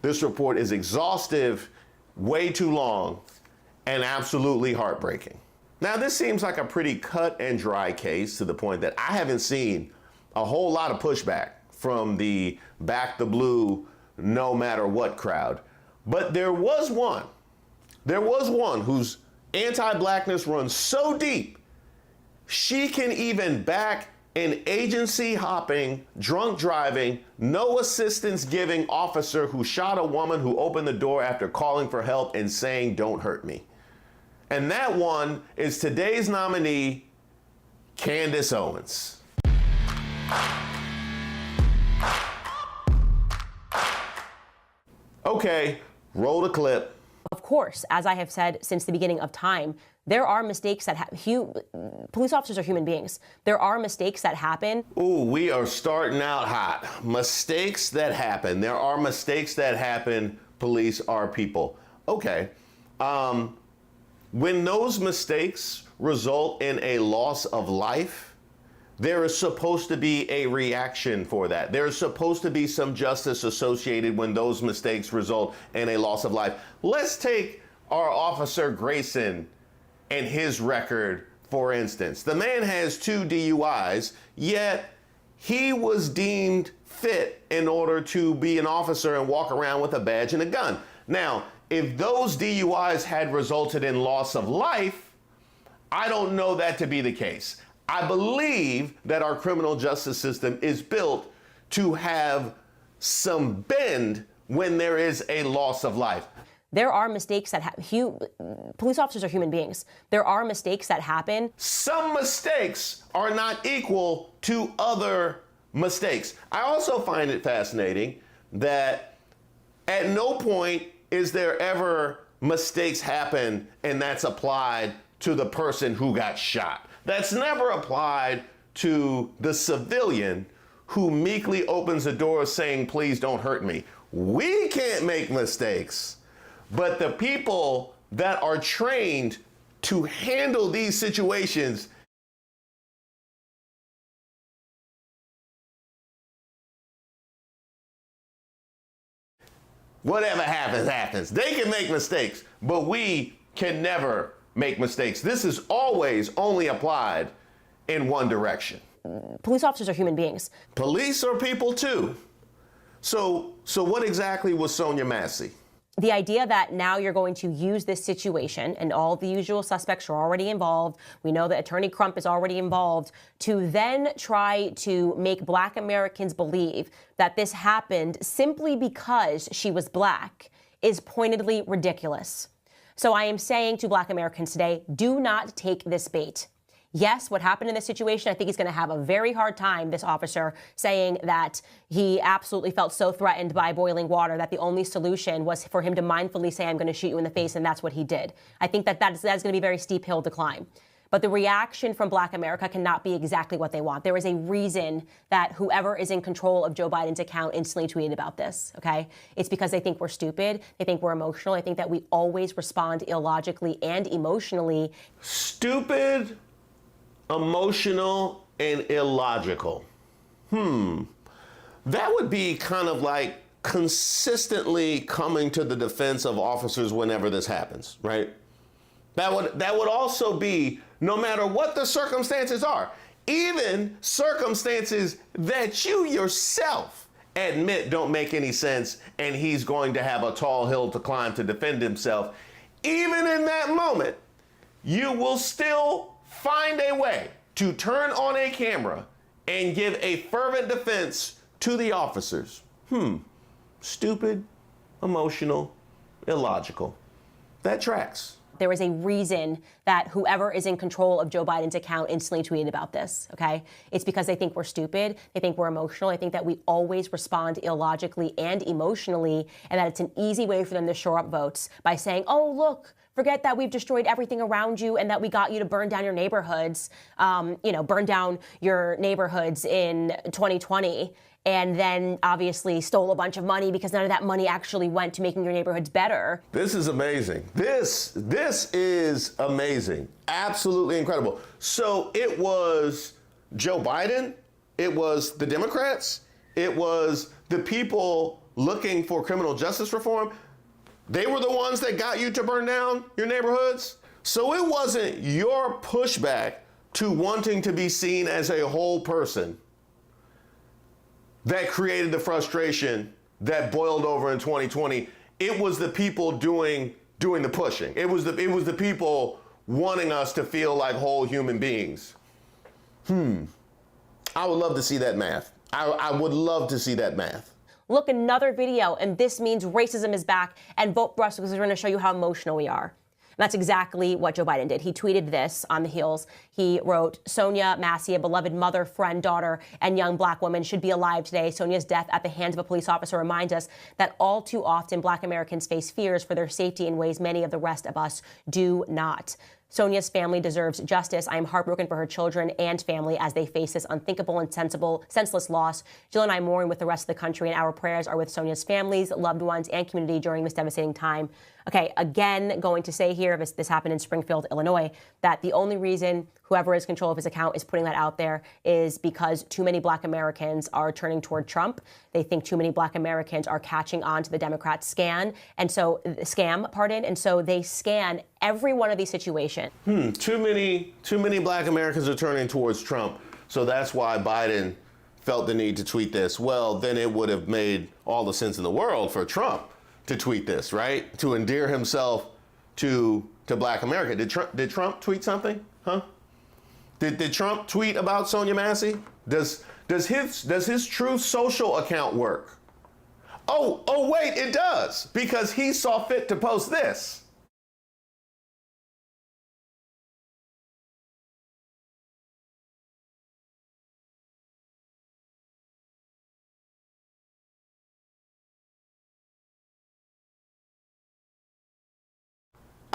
This report is exhaustive, way too long, and absolutely heartbreaking. Now, this seems like a pretty cut and dry case to the point that I haven't seen a whole lot of pushback from the back the blue, no matter what crowd. But there was one whose anti-blackness runs so deep, she can even back an agency-hopping, drunk driving, no assistance giving officer who shot a woman who opened the door after calling for help and saying, "Don't hurt me." And that one is today's nominee, Candace Owens. Okay, roll the clip. Of course, as I have said since the beginning of time, there are mistakes that police officers are human beings. There are mistakes that happen. Ooh, we are starting out hot. Mistakes that happen. There are mistakes that happen. Police are people. Okay. When those mistakes result in a loss of life, there is supposed to be a reaction for that. There is supposed to be some justice associated when those mistakes result in a loss of life. Let's take our Officer Grayson and his record, for instance. The man has 2 DUIs, yet he was deemed fit in order to be an officer and walk around with a badge and a gun. Now, if those DUIs had resulted in loss of life, I don't know that to be the case. I believe that our criminal justice system is built to have some bend when there is a loss of life. There are mistakes that police officers are human beings. There are mistakes that happen. Some mistakes are not equal to other mistakes. I also find it fascinating that at no point is there ever mistakes happen and that's applied to the person who got shot. That's never applied to the civilian who meekly opens the door saying, "Please don't hurt me." We can't make mistakes, but the people that are trained to handle these situations whatever happens, happens. They can make mistakes, but we can never make mistakes. This is always only applied in one direction. Police officers are human beings. Police are people too. So what exactly was Sonia Massey? The idea that now you're going to use this situation, and all the usual suspects are already involved, we know that Attorney Crump is already involved, to then try to make Black Americans believe that this happened simply because she was Black is pointedly ridiculous. So I am saying to Black Americans today, do not take this bait. Yes, what happened in this situation, I think he's going to have a very hard time, this officer, saying that he absolutely felt so threatened by boiling water that the only solution was for him to mindfully say, "I'm going to shoot you in the face," and that's what he did. I think that's going to be a very steep hill to climb. But the reaction from Black America cannot be exactly what they want. There is a reason that whoever is in control of Joe Biden's account instantly tweeted about this, okay? It's because they think we're stupid. They think we're emotional. I think that we always respond illogically and emotionally. Stupid, emotional, and illogical. That would be kind of like consistently coming to the defense of officers whenever this happens, right? That would also be, no matter what the circumstances are, even circumstances that you yourself admit don't make any sense, and he's going to have a tall hill to climb to defend himself. Even in that moment, you will still find a way to turn on a camera and give a fervent defense to the officers. Stupid, emotional, illogical. That tracks. There is a reason that whoever is in control of Joe Biden's account instantly tweeted about this, okay? It's because they think we're stupid, they think we're emotional, they think that we always respond illogically and emotionally, and that it's an easy way for them to shore up votes by saying, oh, look, forget that we've destroyed everything around you and that we got you to burn down your neighborhoods, burn down your neighborhoods in 2020. And then obviously stole a bunch of money because none of that money actually went to making your neighborhoods better. This is amazing. This is amazing. Absolutely incredible. So it was Joe Biden, it was the Democrats, it was the people looking for criminal justice reform. They were the ones that got you to burn down your neighborhoods. So it wasn't your pushback to wanting to be seen as a whole person that created the frustration that boiled over in 2020. It was the people doing the pushing. It was the people wanting us to feel like whole human beings. I would love to see that math. I would love to see that math. Look, another video, and this means racism is back, and vote for us because we're going to show you how emotional we are. And that's exactly what Joe Biden did. He tweeted this on the heels. He wrote, Sonia Massey, a beloved mother, friend, daughter, and young black woman, should be alive today. Sonia's death at the hands of a police officer reminds us that all too often black Americans face fears for their safety in ways many of the rest of us do not. Sonia's family deserves justice. I am heartbroken for her children and family as they face this unthinkable and senseless loss. Jill and I mourn with the rest of the country, and our prayers are with Sonia's families, loved ones, and community during this devastating time. Okay, again, going to say here, this happened in Springfield, Illinois, that the only reason whoever is in control of his account is putting that out there is because too many black Americans are turning toward Trump. They think too many black Americans are catching on to the Democrat scam, and so they scan every one of these situations. Too many black Americans are turning towards Trump, so that's why Biden felt the need to tweet this. Well, then it would have made all the sense in the world for Trump to tweet this, right? To endear himself to black America. Did Trump tweet something? Huh? Did Trump tweet about Sonia Massey? Does his Truth Social account work? Oh wait, it does, because he saw fit to post this.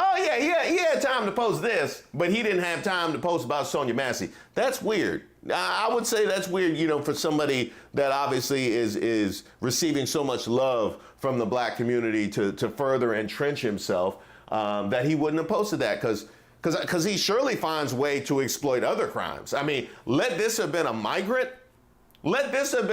Oh, yeah, he had time to post this, but he didn't have time to post about Sonia Massey. That's weird. I would say that's weird, for somebody that obviously is receiving so much love from the black community to further entrench himself, that he wouldn't have posted that, because he surely finds way to exploit other crimes. I mean, let this have been a migrant. Let this have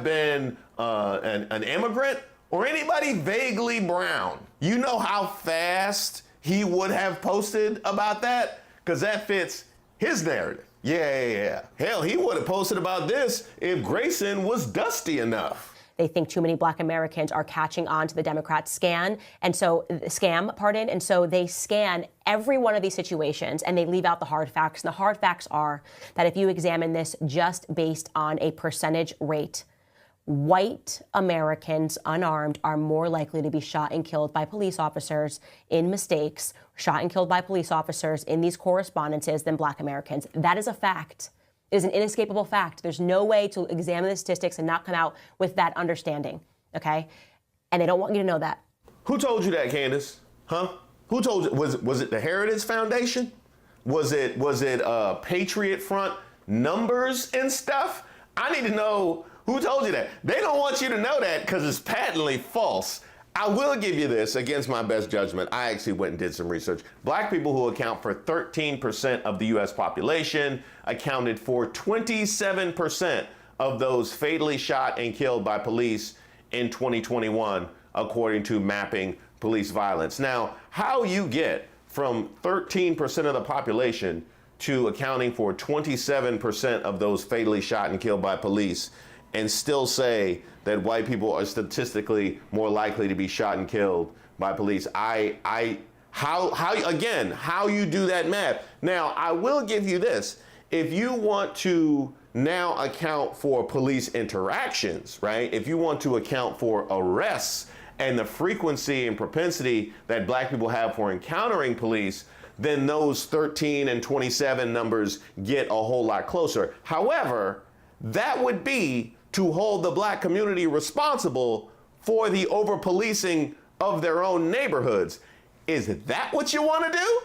been an immigrant, or anybody vaguely brown. You know how fast he would have posted about that? Because that fits his narrative. Yeah. Hell, he would have posted about this if Grayson was dusty enough. They think too many black Americans are catching on to the Democrat scam, and so they scan every one of these situations and they leave out the hard facts. And the hard facts are that if you examine this just based on a percentage rate, white Americans unarmed are more likely to be shot and killed by police officers in mistakes, shot and killed by police officers in these correspondences than black Americans. That is a fact. It is an inescapable fact. There's no way to examine the statistics and not come out with that understanding, okay? And they don't want you to know that. Who told you that, Candace? Huh? Who told you? Was it the Heritage Foundation? Was it Patriot Front numbers and stuff? I need to know who told you that. They don't want you to know that because it's patently false. I will give you this against my best judgment. I actually went and did some research. Black people, who account for 13% of the U.S. population, accounted for 27% of those fatally shot and killed by police in 2021, according to Mapping Police Violence. Now, how you get from 13% of the population to accounting for 27% of those fatally shot and killed by police and still say that white people are statistically more likely to be shot and killed by police, how you do that math. Now, I will give you this. If you want to now account for police interactions, right? If you want to account for arrests and the frequency and propensity that black people have for encountering police, then those 13 and 27 numbers get a whole lot closer. However, that would be to hold the black community responsible for the over-policing of their own neighborhoods. Is that what you want to do?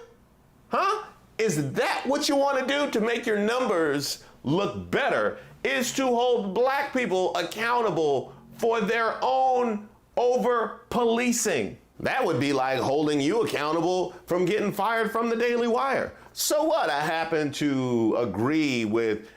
Huh? Is that what you want to do to make your numbers look better? Is to hold black people accountable for their own over-policing? That would be like holding you accountable from getting fired from the Daily Wire. So what? I happen to agree with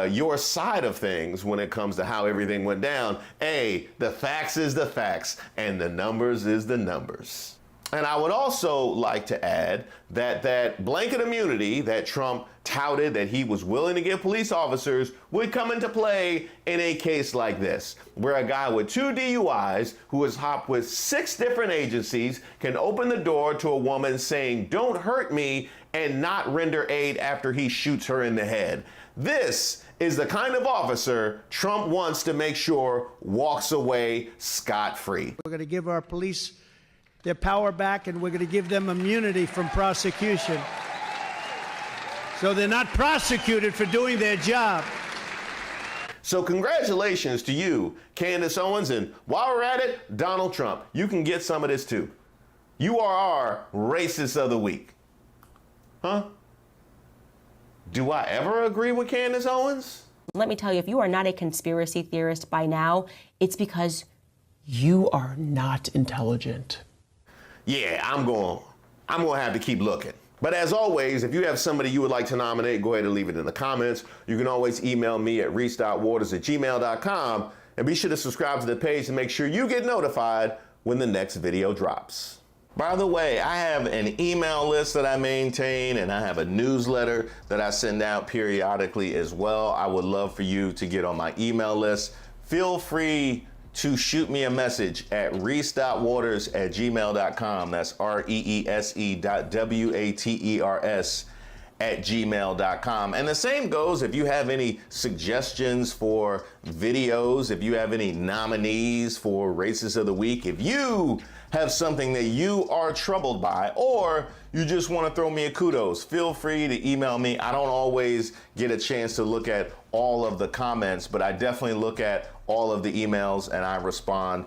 your side of things when it comes to how everything went down. Hey, the facts is the facts, and the numbers is the numbers. And I would also like to add that that blanket immunity that Trump touted that he was willing to give police officers would come into play in a case like this, where a guy with 2 DUIs who has hopped with 6 different agencies can open the door to a woman saying, "Don't hurt me," and not render aid after he shoots her in the head. This is the kind of officer Trump wants to make sure walks away scot-free. We're going to give our police their power back, and we're going to give them immunity from prosecution. So they're not prosecuted for doing their job. So congratulations to you, Candace Owens, and while we're at it, Donald Trump. You can get some of this too. You are our racist of the week. Huh? Do I ever agree with Candace Owens? Let me tell you, if you are not a conspiracy theorist by now, it's because you are not intelligent. Yeah, I'm going to have to keep looking. But as always, if you have somebody you would like to nominate, go ahead and leave it in the comments. You can always email me at reese.waters@gmail.com, and be sure to subscribe to the page to make sure you get notified when the next video drops. By the way, I have an email list that I maintain, and I have a newsletter that I send out periodically as well. I would love for you to get on my email list. Feel free to shoot me a message at reese.waters@gmail.com. That's reese.waters@gmail.com. And the same goes if you have any suggestions for videos, if you have any nominees for Racist of the Week, if you have something that you are troubled by, or you just want to throw me a kudos, feel free to email me. I don't always get a chance to look at all of the comments, but I definitely look at all of the emails and I respond.